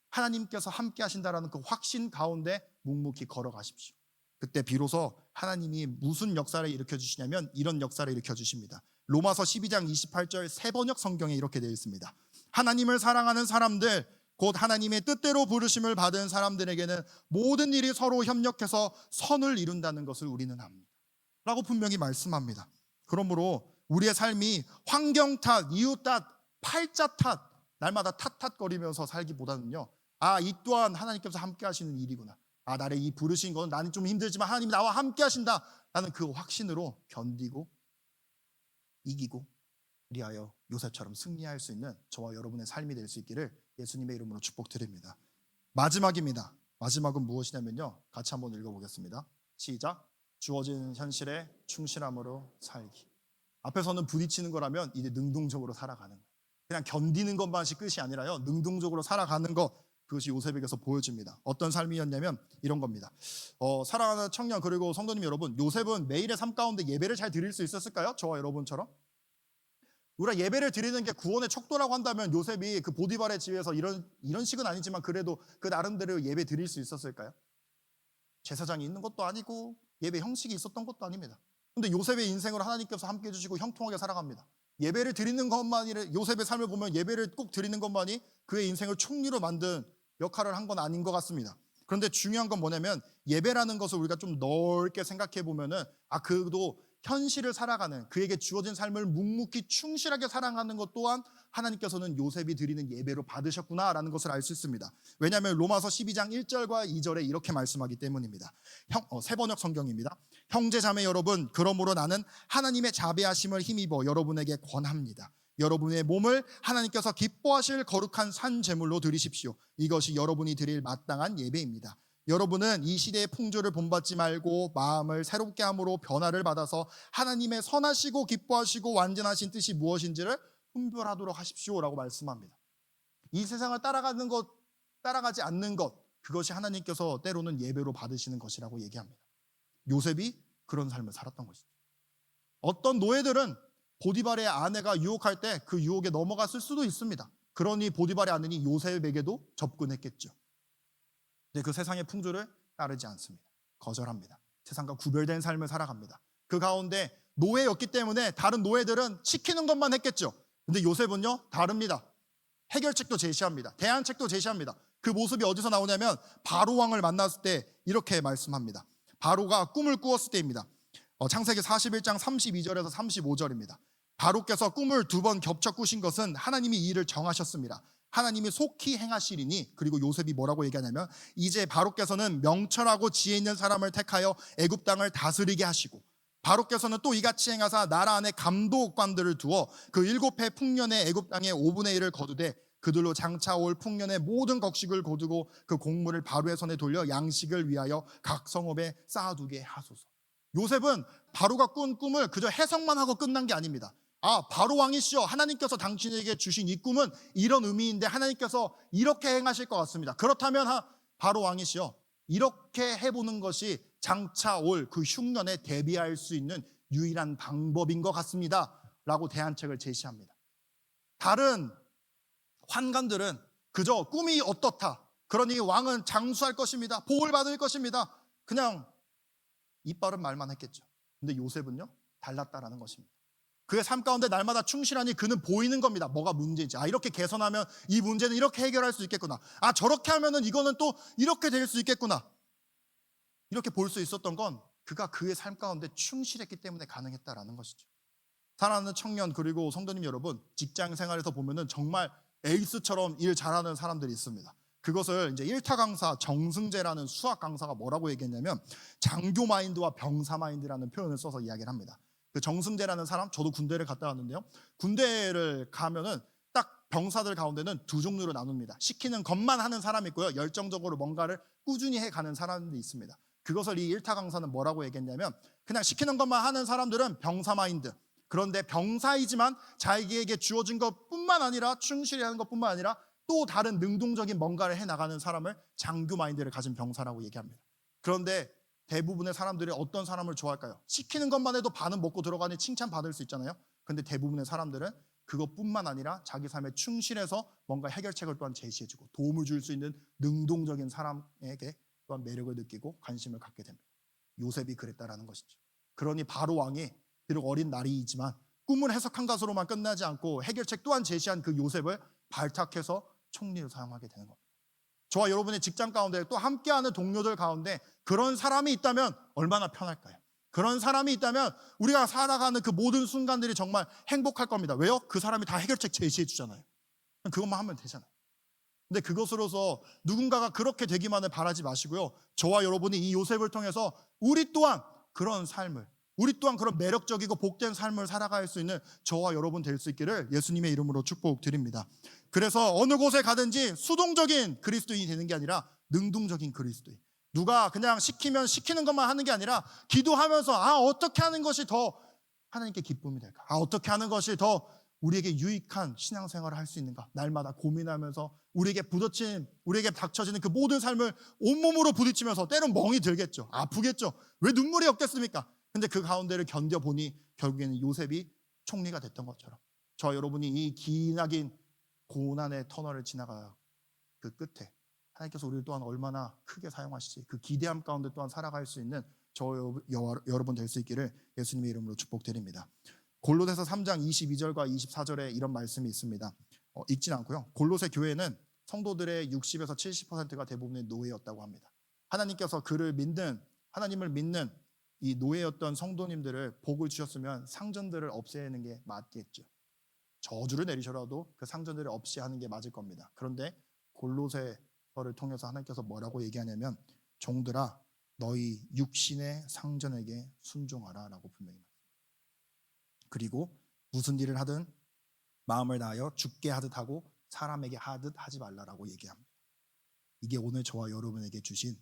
Speaker 1: 하나님께서 함께 하신다라는 그 확신 가운데 묵묵히 걸어가십시오. 그때 비로소 하나님이 무슨 역사를 일으켜 주시냐면 이런 역사를 일으켜 주십니다. 로마서 12장 28절 세번역 성경에 이렇게 되어 있습니다. 하나님을 사랑하는 사람들, 곧 하나님의 뜻대로 부르심을 받은 사람들에게는 모든 일이 서로 협력해서 선을 이룬다는 것을 우리는 압니다 라고 분명히 말씀합니다. 그러므로 우리의 삶이 환경 탓, 이유 탓, 팔자 탓, 날마다 탓탓거리면서 살기보다는요, 이 또한 하나님께서 함께 하시는 일이구나, 나를 이 부르신 건 나는 좀 힘들지만 하나님이 나와 함께 하신다라는 그 확신으로 견디고 이기고 그리하여 요셉처럼 승리할 수 있는 저와 여러분의 삶이 될 수 있기를 예수님의 이름으로 축복드립니다. 마지막입니다. 마지막은 무엇이냐면요, 같이 한번 읽어보겠습니다. 시작. 주어진 현실에 충실함으로 살기. 앞에서는 부딪히는 거라면 이제 능동적으로 살아가는 거예요. 그냥 견디는 것만이 끝이 아니라요, 능동적으로 살아가는 것, 그것이 요셉에게서 보여집니다. 어떤 삶이었냐면 이런 겁니다. 사랑하는 청년 그리고 성도님 여러분, 요셉은 매일의 삶 가운데 예배를 잘 드릴 수 있었을까요? 저와 여러분처럼? 우리가 예배를 드리는 게 구원의 척도라고 한다면 요셉이 그 보디발의 집에서 이런 식은 아니지만 그래도 그 나름대로 예배 드릴 수 있었을까요? 제사장이 있는 것도 아니고 예배 형식이 있었던 것도 아닙니다. 근데 요셉의 인생을 하나님께서 함께 해주시고 형통하게 살아갑니다. 예배를 드리는 것만이, 요셉의 삶을 보면 예배를 꼭 드리는 것만이 그의 인생을 총리로 만든 역할을 한 건 아닌 것 같습니다. 그런데 중요한 건 뭐냐면, 예배라는 것을 우리가 좀 넓게 생각해 보면은 그도 현실을 살아가는, 그에게 주어진 삶을 묵묵히 충실하게 살아가는 것 또한 하나님께서는 요셉이 드리는 예배로 받으셨구나라는 것을 알 수 있습니다. 왜냐하면 로마서 12장 1절과 2절에 이렇게 말씀하기 때문입니다. 세번역 성경입니다. 형제 자매 여러분, 그러므로 나는 하나님의 자비하심을 힘입어 여러분에게 권합니다. 여러분의 몸을 하나님께서 기뻐하실 거룩한 산 제물로 드리십시오. 이것이 여러분이 드릴 마땅한 예배입니다. 여러분은 이 시대의 풍조를 본받지 말고 마음을 새롭게 함으로 변화를 받아서 하나님의 선하시고 기뻐하시고 완전하신 뜻이 무엇인지를 분별하도록 하십시오라고 말씀합니다. 이 세상을 따라가지 않는 것, 그것이 하나님께서 때로는 예배로 받으시는 것이라고 얘기합니다. 요셉이 그런 삶을 살았던 것이죠. 어떤 노예들은 보디발의 아내가 유혹할 때 그 유혹에 넘어갔을 수도 있습니다. 그러니 보디발의 아내니 요셉에게도 접근했겠죠. 근데 그 세상의 풍조를 따르지 않습니다. 거절합니다. 세상과 구별된 삶을 살아갑니다. 그 가운데 노예였기 때문에 다른 노예들은 시키는 것만 했겠죠. 근데 요셉은요, 다릅니다. 해결책도 제시합니다. 대안책도 제시합니다. 그 모습이 어디서 나오냐면 바로 왕을 만났을 때 이렇게 말씀합니다. 바로가 꿈을 꾸었을 때입니다. 창세기 41장 32절에서 35절입니다. 바로께서 꿈을 2번 겹쳐 꾸신 것은 하나님이 이 일을 정하셨습니다. 하나님이 속히 행하시리니, 그리고 요셉이 뭐라고 얘기하냐면 이제 바로께서는 명철하고 지혜 있는 사람을 택하여 애굽 땅을 다스리게 하시고, 바로께서는 또 이같이 행하사 나라 안에 감독관들을 두어 그 7해 풍년의 애굽 땅의 5분의 1을 거두되 그들로 장차 올 풍년의 모든 곡식을 거두고 그 곡물을 바로의 손에 돌려 양식을 위하여 각 성읍에 쌓아두게 하소서. 요셉은 바로가 꾼 꿈을 그저 해석만 하고 끝난 게 아닙니다. 바로 왕이시여, 하나님께서 당신에게 주신 이 꿈은 이런 의미인데 하나님께서 이렇게 행하실 것 같습니다. 그렇다면 바로 왕이시여, 이렇게 해보는 것이 장차 올 그 흉년에 대비할 수 있는 유일한 방법인 것 같습니다 라고 대안책을 제시합니다. 다른 환관들은 그저 꿈이 어떻다, 그러니 왕은 장수할 것입니다, 복을 받을 것입니다, 그냥 이빨은 말만 했겠죠. 근데 요셉은요, 달랐다라는 것입니다. 그의 삶 가운데 날마다 충실하니 그는 보이는 겁니다. 뭐가 문제인지. 이렇게 개선하면 이 문제는 이렇게 해결할 수 있겠구나. 저렇게 하면은 이거는 또 이렇게 될 수 있겠구나. 이렇게 볼 수 있었던 건 그가 그의 삶 가운데 충실했기 때문에 가능했다라는 것이죠. 사랑하는 청년, 그리고 성도님 여러분, 직장 생활에서 보면은 정말 에이스처럼 일 잘하는 사람들이 있습니다. 그것을 이제 1타 강사 정승재라는 수학 강사가 뭐라고 얘기했냐면 장교 마인드와 병사 마인드라는 표현을 써서 이야기를 합니다. 그 정승재라는 사람, 저도 군대를 갔다 왔는데요, 군대를 가면은 딱 병사들 가운데는 2종류로 나눕니다. 시키는 것만 하는 사람이 있고요, 열정적으로 뭔가를 꾸준히 해가는 사람들이 있습니다. 그것을 이 1타 강사는 뭐라고 얘기했냐면 그냥 시키는 것만 하는 사람들은 병사 마인드, 그런데 병사이지만 자기에게 주어진 것뿐만 아니라 충실히 하는 것뿐만 아니라 또 다른 능동적인 뭔가를 해나가는 사람을 장교 마인드를 가진 병사라고 얘기합니다. 그런데 대부분의 사람들이 어떤 사람을 좋아할까요? 시키는 것만 해도 반은 먹고 들어가니 칭찬받을 수 있잖아요. 그런데 대부분의 사람들은 그것뿐만 아니라 자기 삶에 충실해서 뭔가 해결책을 또한 제시해주고 도움을 줄 수 있는 능동적인 사람에게 또한 매력을 느끼고 관심을 갖게 됩니다. 요셉이 그랬다라는 것이죠. 그러니 바로 왕이 비록 어린 나이이지만 꿈을 해석한 것으로만 끝나지 않고 해결책 또한 제시한 그 요셉을 발탁해서 총리를 사용하게 되는 겁니다. 저와 여러분의 직장 가운데 또 함께하는 동료들 가운데 그런 사람이 있다면 얼마나 편할까요? 그런 사람이 있다면 우리가 살아가는 그 모든 순간들이 정말 행복할 겁니다. 왜요? 그 사람이 다 해결책 제시해 주잖아요. 그것만 하면 되잖아요. 근데 그것으로서 누군가가 그렇게 되기만을 바라지 마시고요, 저와 여러분이 이 요셉을 통해서 우리 또한 그런 삶을, 우리 또한 그런 매력적이고 복된 삶을 살아갈 수 있는 저와 여러분 될 수 있기를 예수님의 이름으로 축복드립니다. 그래서 어느 곳에 가든지 수동적인 그리스도인이 되는 게 아니라 능동적인 그리스도인, 누가 그냥 시키면 시키는 것만 하는 게 아니라 기도하면서 어떻게 하는 것이 더 하나님께 기쁨이 될까, 어떻게 하는 것이 더 우리에게 유익한 신앙생활을 할 수 있는가, 날마다 고민하면서 우리에게 닥쳐지는 그 모든 삶을 온몸으로 부딪히면서 때론 멍이 들겠죠, 아프겠죠, 왜 눈물이 없겠습니까? 근데 그 가운데를 견뎌보니 결국에는 요셉이 총리가 됐던 것처럼 저와 여러분이 이 기나긴 고난의 터널을 지나가 그 끝에 하나님께서 우리를 또한 얼마나 크게 사용하시지, 그 기대함 가운데 또한 살아갈 수 있는 여러분 될 수 있기를 예수님의 이름으로 축복드립니다. 골로새서 3장 22절과 24절에 이런 말씀이 있습니다. 읽진 않고요, 골로새 교회는 성도들의 60에서 70%가 대부분의 노예였다고 합니다. 하나님께서 하나님을 믿는 이 노예였던 성도님들을 복을 주셨으면 상전들을 없애는 게 맞겠죠. 저주를 내리셔라도 그 상전들을 없이 하는 게 맞을 겁니다. 그런데 골로새서를 통해서 하나님께서 뭐라고 얘기하냐면 종들아 너희 육신의 상전에게 순종하라 라고 분명히 말합니다. 그리고 무슨 일을 하든 마음을 다하여 죽게 하듯 하고 사람에게 하듯 하지 말라라고 얘기합니다. 이게 오늘 저와 여러분에게 주신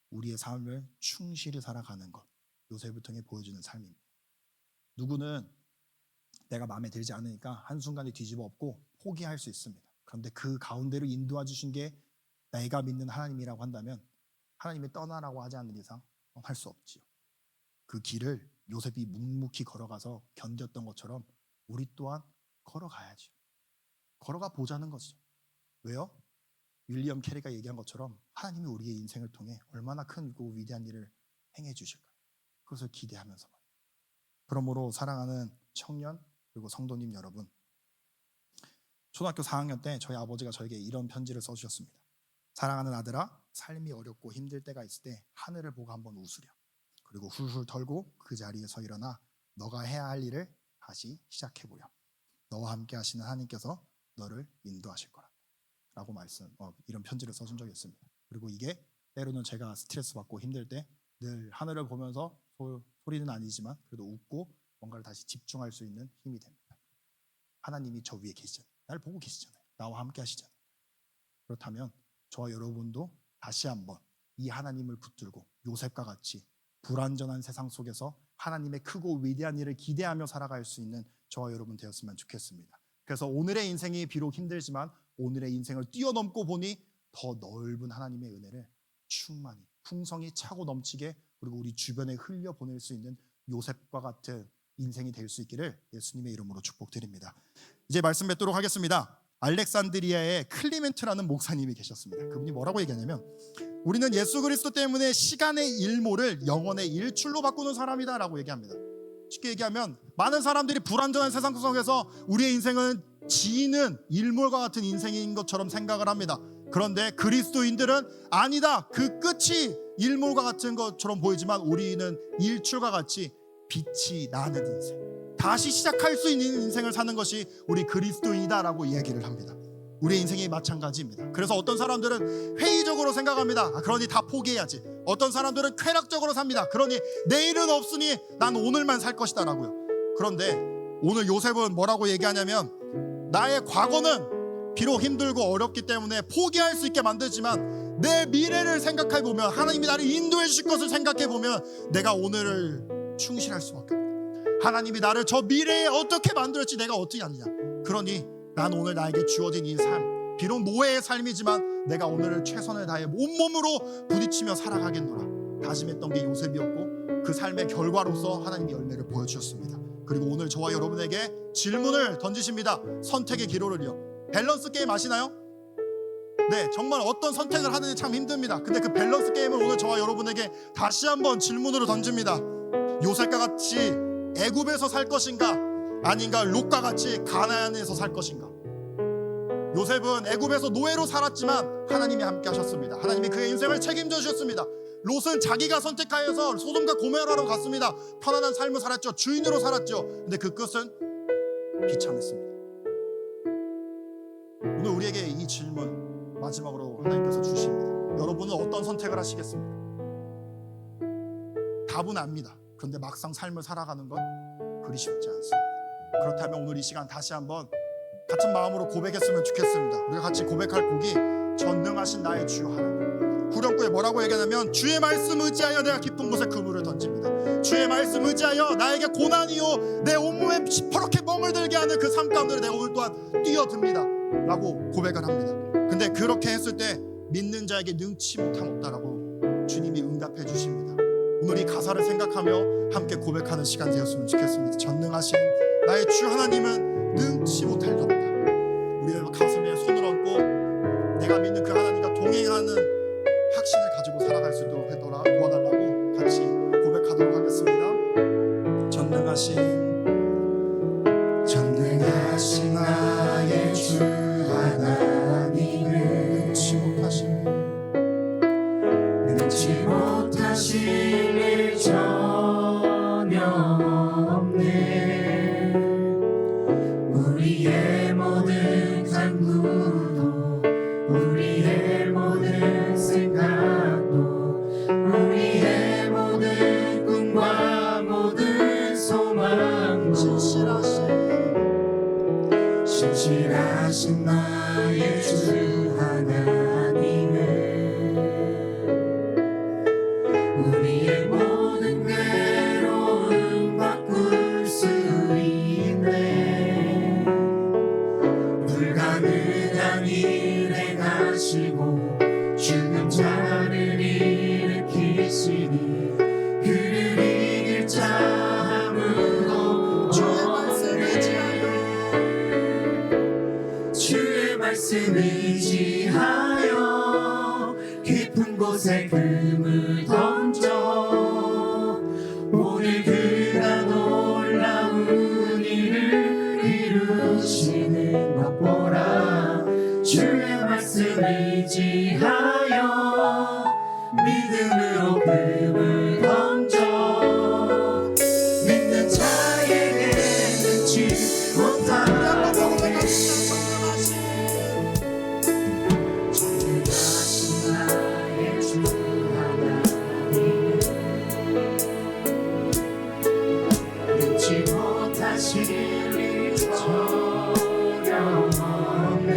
Speaker 1: 우리의 삶을 충실히 살아가는 것, 요셉을 통해 보여주는 삶입니다. 누구는 내가 마음에 들지 않으니까 한순간에 뒤집어 엎고 포기할 수 있습니다. 그런데 그 가운데로 인도해 주신 게 내가 믿는 하나님이라고 한다면 하나님이 떠나라고 하지 않는 이상 할 수 없지요. 그 길을 요셉이 묵묵히 걸어가서 견뎠던 것처럼 우리 또한 걸어가야죠. 걸어가 보자는 것이죠. 왜요? 윌리엄 캐리가 얘기한 것처럼 하나님이 우리의 인생을 통해 얼마나 크고 위대한 일을 행해 주실까, 그것을 기대하면서 말이에요. 그러므로 사랑하는 청년 그리고 성도님 여러분, 초등학교 4학년 때 저희 아버지가 저에게 이런 편지를 써주셨습니다. 사랑하는 아들아, 삶이 어렵고 힘들 때가 있을 때 하늘을 보고 한번 웃으렴. 그리고 훌훌 털고 그 자리에서 일어나 너가 해야 할 일을 다시 시작해보렴. 너와 함께 하시는 하나님께서 너를 인도하실 거라 라고 이런 편지를 써준 적이 있습니다. 그리고 이게 때로는 제가 스트레스 받고 힘들 때 늘 하늘을 보면서 소리는 아니지만 그래도 웃고 뭔가를 다시 집중할 수 있는 힘이 됩니다. 하나님이 저 위에 계시잖아요. 날 보고 계시잖아요. 나와 함께 하시잖아요. 그렇다면 저와 여러분도 다시 한번 이 하나님을 붙들고 요셉과 같이 불완전한 세상 속에서 하나님의 크고 위대한 일을 기대하며 살아갈 수 있는 저와 여러분 되었으면 좋겠습니다. 그래서 오늘의 인생이 비록 힘들지만 오늘의 인생을 뛰어넘고 보니 더 넓은 하나님의 은혜를 충만히 풍성히 차고 넘치게 그리고 우리 주변에 흘려보낼 수 있는 요셉과 같은 인생이 될 수 있기를 예수님의 이름으로 축복드립니다. 이제 말씀 맺도록 하겠습니다. 알렉산드리아에 클리멘트라는 목사님이 계셨습니다. 그분이 뭐라고 얘기하냐면 우리는 예수 그리스도 때문에 시간의 일모를 영원의 일출로 바꾸는 사람이다 라고 얘기합니다. 쉽게 얘기하면 많은 사람들이 불완전한 세상 속에서 우리의 인생은 지는 일몰과 같은 인생인 것처럼 생각을 합니다. 그런데 그리스도인들은 아니다. 그 끝이 일몰과 같은 것처럼 보이지만 우리는 일출과 같이 빛이 나는 인생, 다시 시작할 수 있는 인생을 사는 것이 우리 그리스도인이다라고 이야기를 합니다. 우리의 인생이 마찬가지입니다. 그래서 어떤 사람들은 회의적으로 생각합니다. 그러니 다 포기해야지. 어떤 사람들은 쾌락적으로 삽니다. 그러니 내일은 없으니 난 오늘만 살 것이다 라고요. 그런데 오늘 요셉은 뭐라고 얘기하냐면 나의 과거는 비록 힘들고 어렵기 때문에 포기할 수 있게 만들지만 내 미래를 생각해보면 하나님이 나를 인도해 주실 것을 생각해보면 내가 오늘을 충실할 수밖에 없다. 하나님이 나를 저 미래에 어떻게 만들었지 내가 어떻게 아느냐. 그러니 난 오늘 나에게 주어진 이 삶, 비록 노예의 삶이지만 내가 오늘을 최선을 다해 온몸으로 부딪히며 살아가겠노라 다짐했던 게 요셉이었고 그 삶의 결과로서 하나님이 열매를 보여주셨습니다. 그리고 오늘 저와 여러분에게 질문을 던지십니다. 선택의 기로를요. 밸런스 게임 아시나요? 네, 정말 어떤 선택을 하느니 참 힘듭니다. 근데 그 밸런스 게임을 오늘 저와 여러분에게 다시 한번 질문으로 던집니다. 요셉과 같이 애굽에서 살 것인가 아닌가 롯과 같이 가나안에서 살 것인가. 요셉은 애굽에서 노예로 살았지만 하나님이 함께 하셨습니다. 하나님이 그의 인생을 책임져 주셨습니다. 롯은 자기가 선택하여서 소돔과 고모라로 갔습니다. 편안한 삶을 살았죠. 주인으로 살았죠. 근데 그 끝은 비참했습니다. 오늘 우리에게 이 질문 마지막으로 하나님께서 주십니다. 여러분은 어떤 선택을 하시겠습니까? 답은 압니다. 그런데 막상 삶을 살아가는 건 그리 쉽지 않습니다. 그렇다면 오늘 이 시간 다시 한번 같은 마음으로 고백했으면 좋겠습니다. 우리가 같이 고백할 곡이 전능하신 나의 주 하나님. 후렴구에 뭐라고 얘기하냐면 주의 말씀 의지하여 내가 깊은 곳에 그물을 던집니다. 주의 말씀 의지하여 나에게 고난이요 내 온몸에 시퍼렇게 멍을들게 하는 그 삶 가운데 내가 오늘 또한 뛰어듭니다 라고 고백을 합니다. 근데 그렇게 했을 때 믿는 자에게 능치 못함 없다라고 주님이 응답해 주십니다. 오늘 이 가사를 생각하며 함께 고백하는 시간 되었으면 좋겠습니다. 전능하신 나의 주 하나님은 능치 못할 리 없다. 우리의 가슴에 손을 얹고 내가 믿는 그 하나님과 동행하는 확신을 가지고 살아갈 수 있도록 도와달라고 같이 고백하도록 하겠습니다. 전능하신 나의 주 하나님은 능치 못하실 일
Speaker 2: 소용없네. 우리의 모든 간구도 우리의 모든 생각도 우리의 모든 꿈과 모든 소망도 신실하신 나의 주 하나님은 우리의 모든 괴로움 바꿀 수 있네. 불가능한 일 행하시고 죽은 자를 일으키시니 그를 이길 자 아무도 주의 말씀 의지하여 깊은 곳에 금을 던져 오늘 그가 놀라운 일을 이루시는 것 보라. 주의 말씀 의지하여 믿음으로 금을 던져 믿는 자에게 능치 못하고 주님하신 나의 주 하나님은 능치 못하실 일 전혀 없네.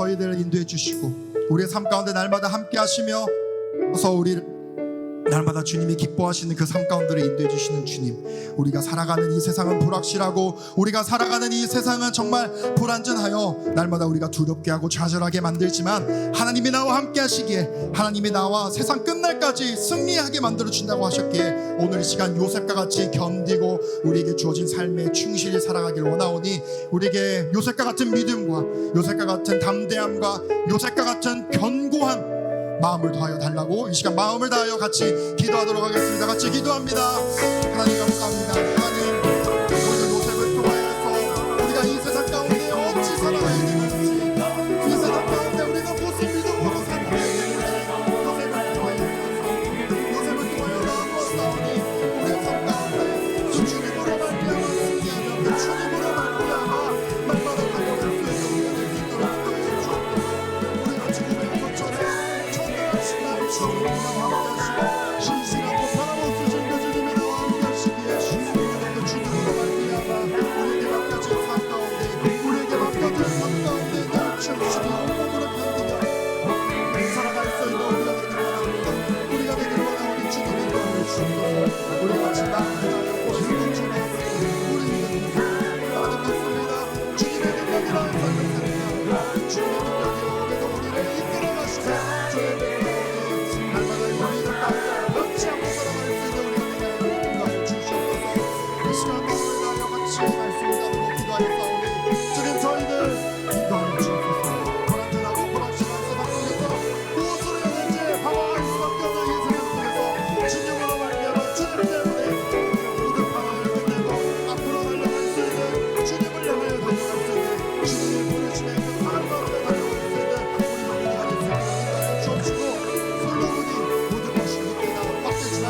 Speaker 1: 저희들을 인도해 주시고 우리의 삶 가운데 날마다 함께 하시며 어서 우리를 날마다 주님이 기뻐하시는 그 삶 가운데를 인도해 주시는 주님, 우리가 살아가는 이 세상은 불확실하고 우리가 살아가는 이 세상은 정말 불안전하여 날마다 우리가 두렵게 하고 좌절하게 만들지만 하나님이 나와 함께 하시기에, 하나님이 나와 세상 끝날까지 승리하게 만들어 준다고 하셨기에 오늘 이 시간 요셉과 같이 견디고 우리에게 주어진 삶에 충실히 살아가길 원하오니 우리에게 요셉과 같은 믿음과 요셉과 같은 담대함과 요셉과 같은 견고한 마음을 더하여 달라고 이 시간 마음을 다하여 같이 기도하도록 하겠습니다. 같이 기도합니다. 하나님 감사합니다. 하나님, 오늘 요셉을 통하여서 우리가 이 세상 가운데 어찌 살아가야 되는지, 이 세상 가운데 우리가 무슨 믿음으로 살아가야 되는지 요셉을 통하여 나아보았사오니 우리의 삶 가운데 그 주님으로 말미암아 승리하며 그 주님으로 말미암아 날마다 달려갈 수 있는 우리가 될 수 있도록 인도해 주옵소서. 우리가 지금의 것처럼 주님이 나와 함께 하시고 신실하고 변함없으신 그 주님이 나와 함께 하시기에 그 주님으로 말미암아 우리에게 맡겨진 삶 가운데 우리에게 맡겨진 삶 가운데 넘치시고 온몸으로 견디며 살아갈 수 있는 우리가 되기를 원합니다. 우리가 되기를 원하오니 주님이 인도하여 주옵소서. 우리가 마치 나무를 보시는 주님, 우리 나는 믿습니다. 주님의 능력이라는 삶을 살며 주님의 능력이 오늘도 우리를 이끌어 가시고 주님의 주님, 저희들 인도하여 주옵소서. 불안전하고 불확실한 세상 속에서 무엇을 해야 될지 방황할 수밖에 없는 이 세상 속에서 주님으로 말미암아 주님 때문에 모든 방황을 끝내고 앞으로 달려갈 수 있는, 주님을 향하여 달려갈 수 있는, 주님의 부르심에 그 사랑 가운데 달려갈 수 있는 우리가 되게 하는 주옵시고, 솔로몬이 모든 것이 그때가 빡세지만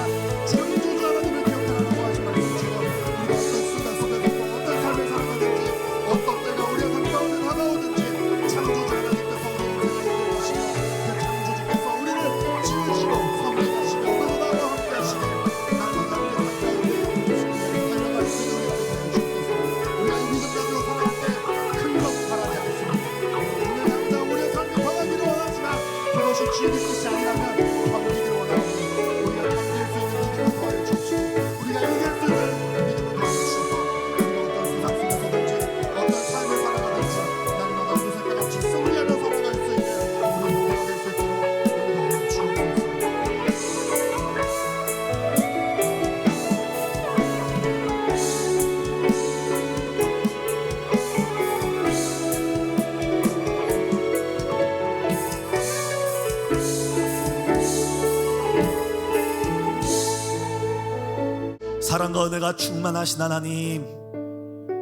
Speaker 1: 창조주 하나님을 기억하라고 하신 말씀처럼 우리가 어떤 순간 속에서 어떤 삶을 살아가는지 어떤 때가 우리의 삶 가운데 다가오든지 창조주 하나님께서 우리를 인도하시고 그 창조주께서 우리를 지으시고 섬기시고 그리고 나와 함께 하시고 날마다 우리의 삶 가운데 달려갈 수 있는 우리가 되게 해주옵소서. 우리가 이 믿음 가지고 살아갈 때큰것 바라지 않습니다. 오늘 당장 우리의 삶이 변하기를 원하지만 그것이 주의 뜻이 아니라면 견디기를 원하오니 우리가 견딜 수 있는 믿음을 더하여 주시고 우리가 이길 수 있는 믿음을 더하여 주시고 우리가 어떤 세상 속에서든지 어떤 삶을 살아가든지 날마다 요셉과 같이 승리하며 살아갈 수 있는 우리 모두가 될 수 있도록 인도하여 주옵소서.
Speaker 3: 사랑과 은혜가 충만하신 하나님,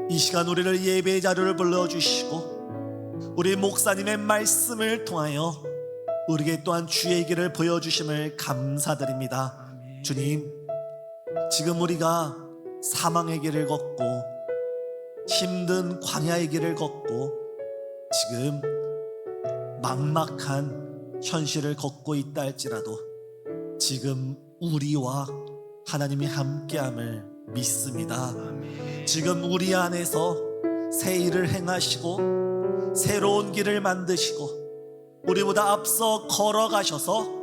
Speaker 3: 이 시간 우리를 예배의 자리를 불러주시고 우리 목사님의 말씀을 통하여 우리에게 또한 주의 길을 보여주심을 감사드립니다. 주님, 지금 우리가 사망의 길을 걷고 힘든 광야의 길을 걷고 지금 막막한 현실을 걷고 있다 할지라도 지금 우리와 하나님이 함께함을 믿습니다. 지금 우리 안에서 새 일을 행하시고 새로운 길을 만드시고 우리보다 앞서 걸어가셔서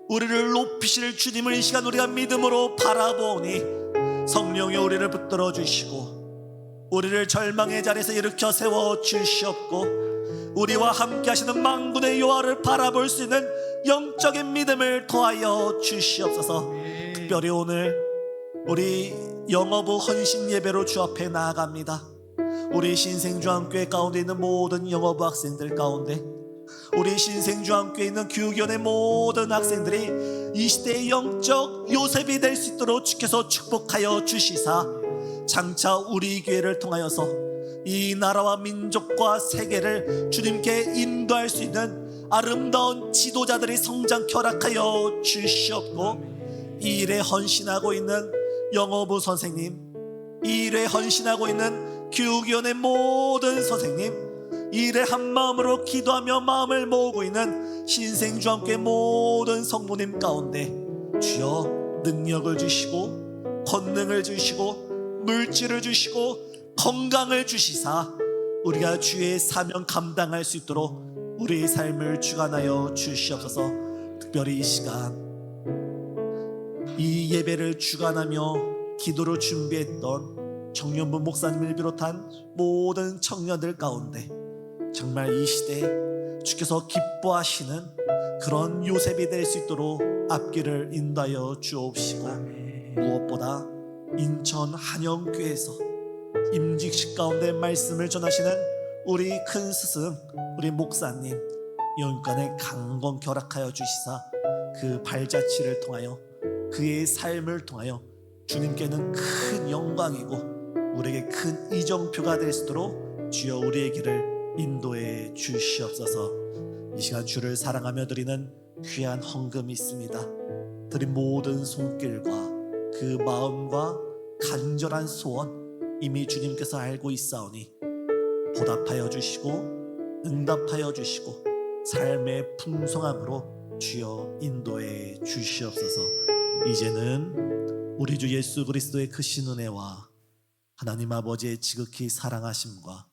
Speaker 3: 우리를 높이실 주님을 이 시간 우리가 믿음으로 바라보니 성령이 우리를 붙들어 주시고 우리를 절망의 자리에서 일으켜 세워 주시옵고 우리와 함께 하시는 만군의 여호와를 바라볼 수 있는 영적인 믿음을 더하여 주시옵소서. 특별히 오늘 우리 영어부 헌신 예배로 주 앞에 나아갑니다. 우리 신생주한교회 가운데 있는 모든 영어부 학생들 가운데 우리 신생주한교회에 있는 교육위원회 모든 학생들이 이 시대의 영적 요셉이 될 수 있도록 주께서 축복하여 주시사 장차 우리 교회를 통하여서 이 나라와 민족과 세계를 주님께 인도할 수 있는 아름다운 지도자들이 성장케 허락하여 주시옵고 이 일에 헌신하고 있는 영어부 선생님, 이 일에 헌신하고 있는 교육위원회 모든 선생님, 이 일에 한마음으로 기도하며 마음을 모으고 있는 신생주한교회 모든 성도님 가운데 주여 능력을 주시고 권능을 주시고 물질을 주시고 건강을 주시사 우리가 주의 사명 감당할 수 있도록 우리의 삶을 주관하여 주시옵소서. 특별히 이 시간 이 예배를 주관하며 기도로 준비했던 청년부 목사님을 비롯한 모든 청년들 가운데 정말 이 시대에 주께서 기뻐하시는 그런 요셉이 될 수 있도록 앞길을 인도하여 주옵시고, 무엇보다 인천 한영교회에서 임직식 가운데 말씀을 전하시는 우리 큰 스승, 우리 목사님 영육간에 강건케 허락하여 주시사 그 발자취를 통하여 그의 삶을 통하여 주님께는 큰 영광이고 우리에게 큰 이정표가 될 수 있도록 주여 우리의 길을 인도해 주시옵소서. 이 시간 주를 사랑하며 드리는 귀한 헌금이 있습니다. 드린 모든 손길과 그 마음과 간절한 소원 이미 주님께서 알고 있사오니 보답하여 주시고 응답하여 주시고 삶의 풍성함으로 주여 인도해 주시옵소서. 이제는 우리 주 예수 그리스도의 크신 은혜와 하나님 아버지의 지극히 사랑하심과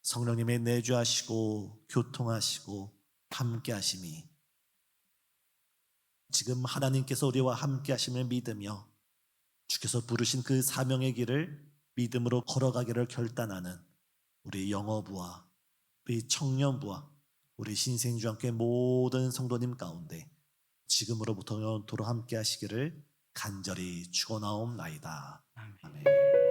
Speaker 3: 성령님의 내주하시고 교통하시고 함께하심이 지금 하나님께서 우리와 함께하심을 믿으며 주께서 부르신 그 사명의 길을 믿음으로 걸어가기를 결단하는 우리 영어부와 우리 청년부와 우리 신생주함께 모든 성도님 가운데 지금으로부터 영원토록 함께하시기를 간절히 축원하옵나이다. 아멘.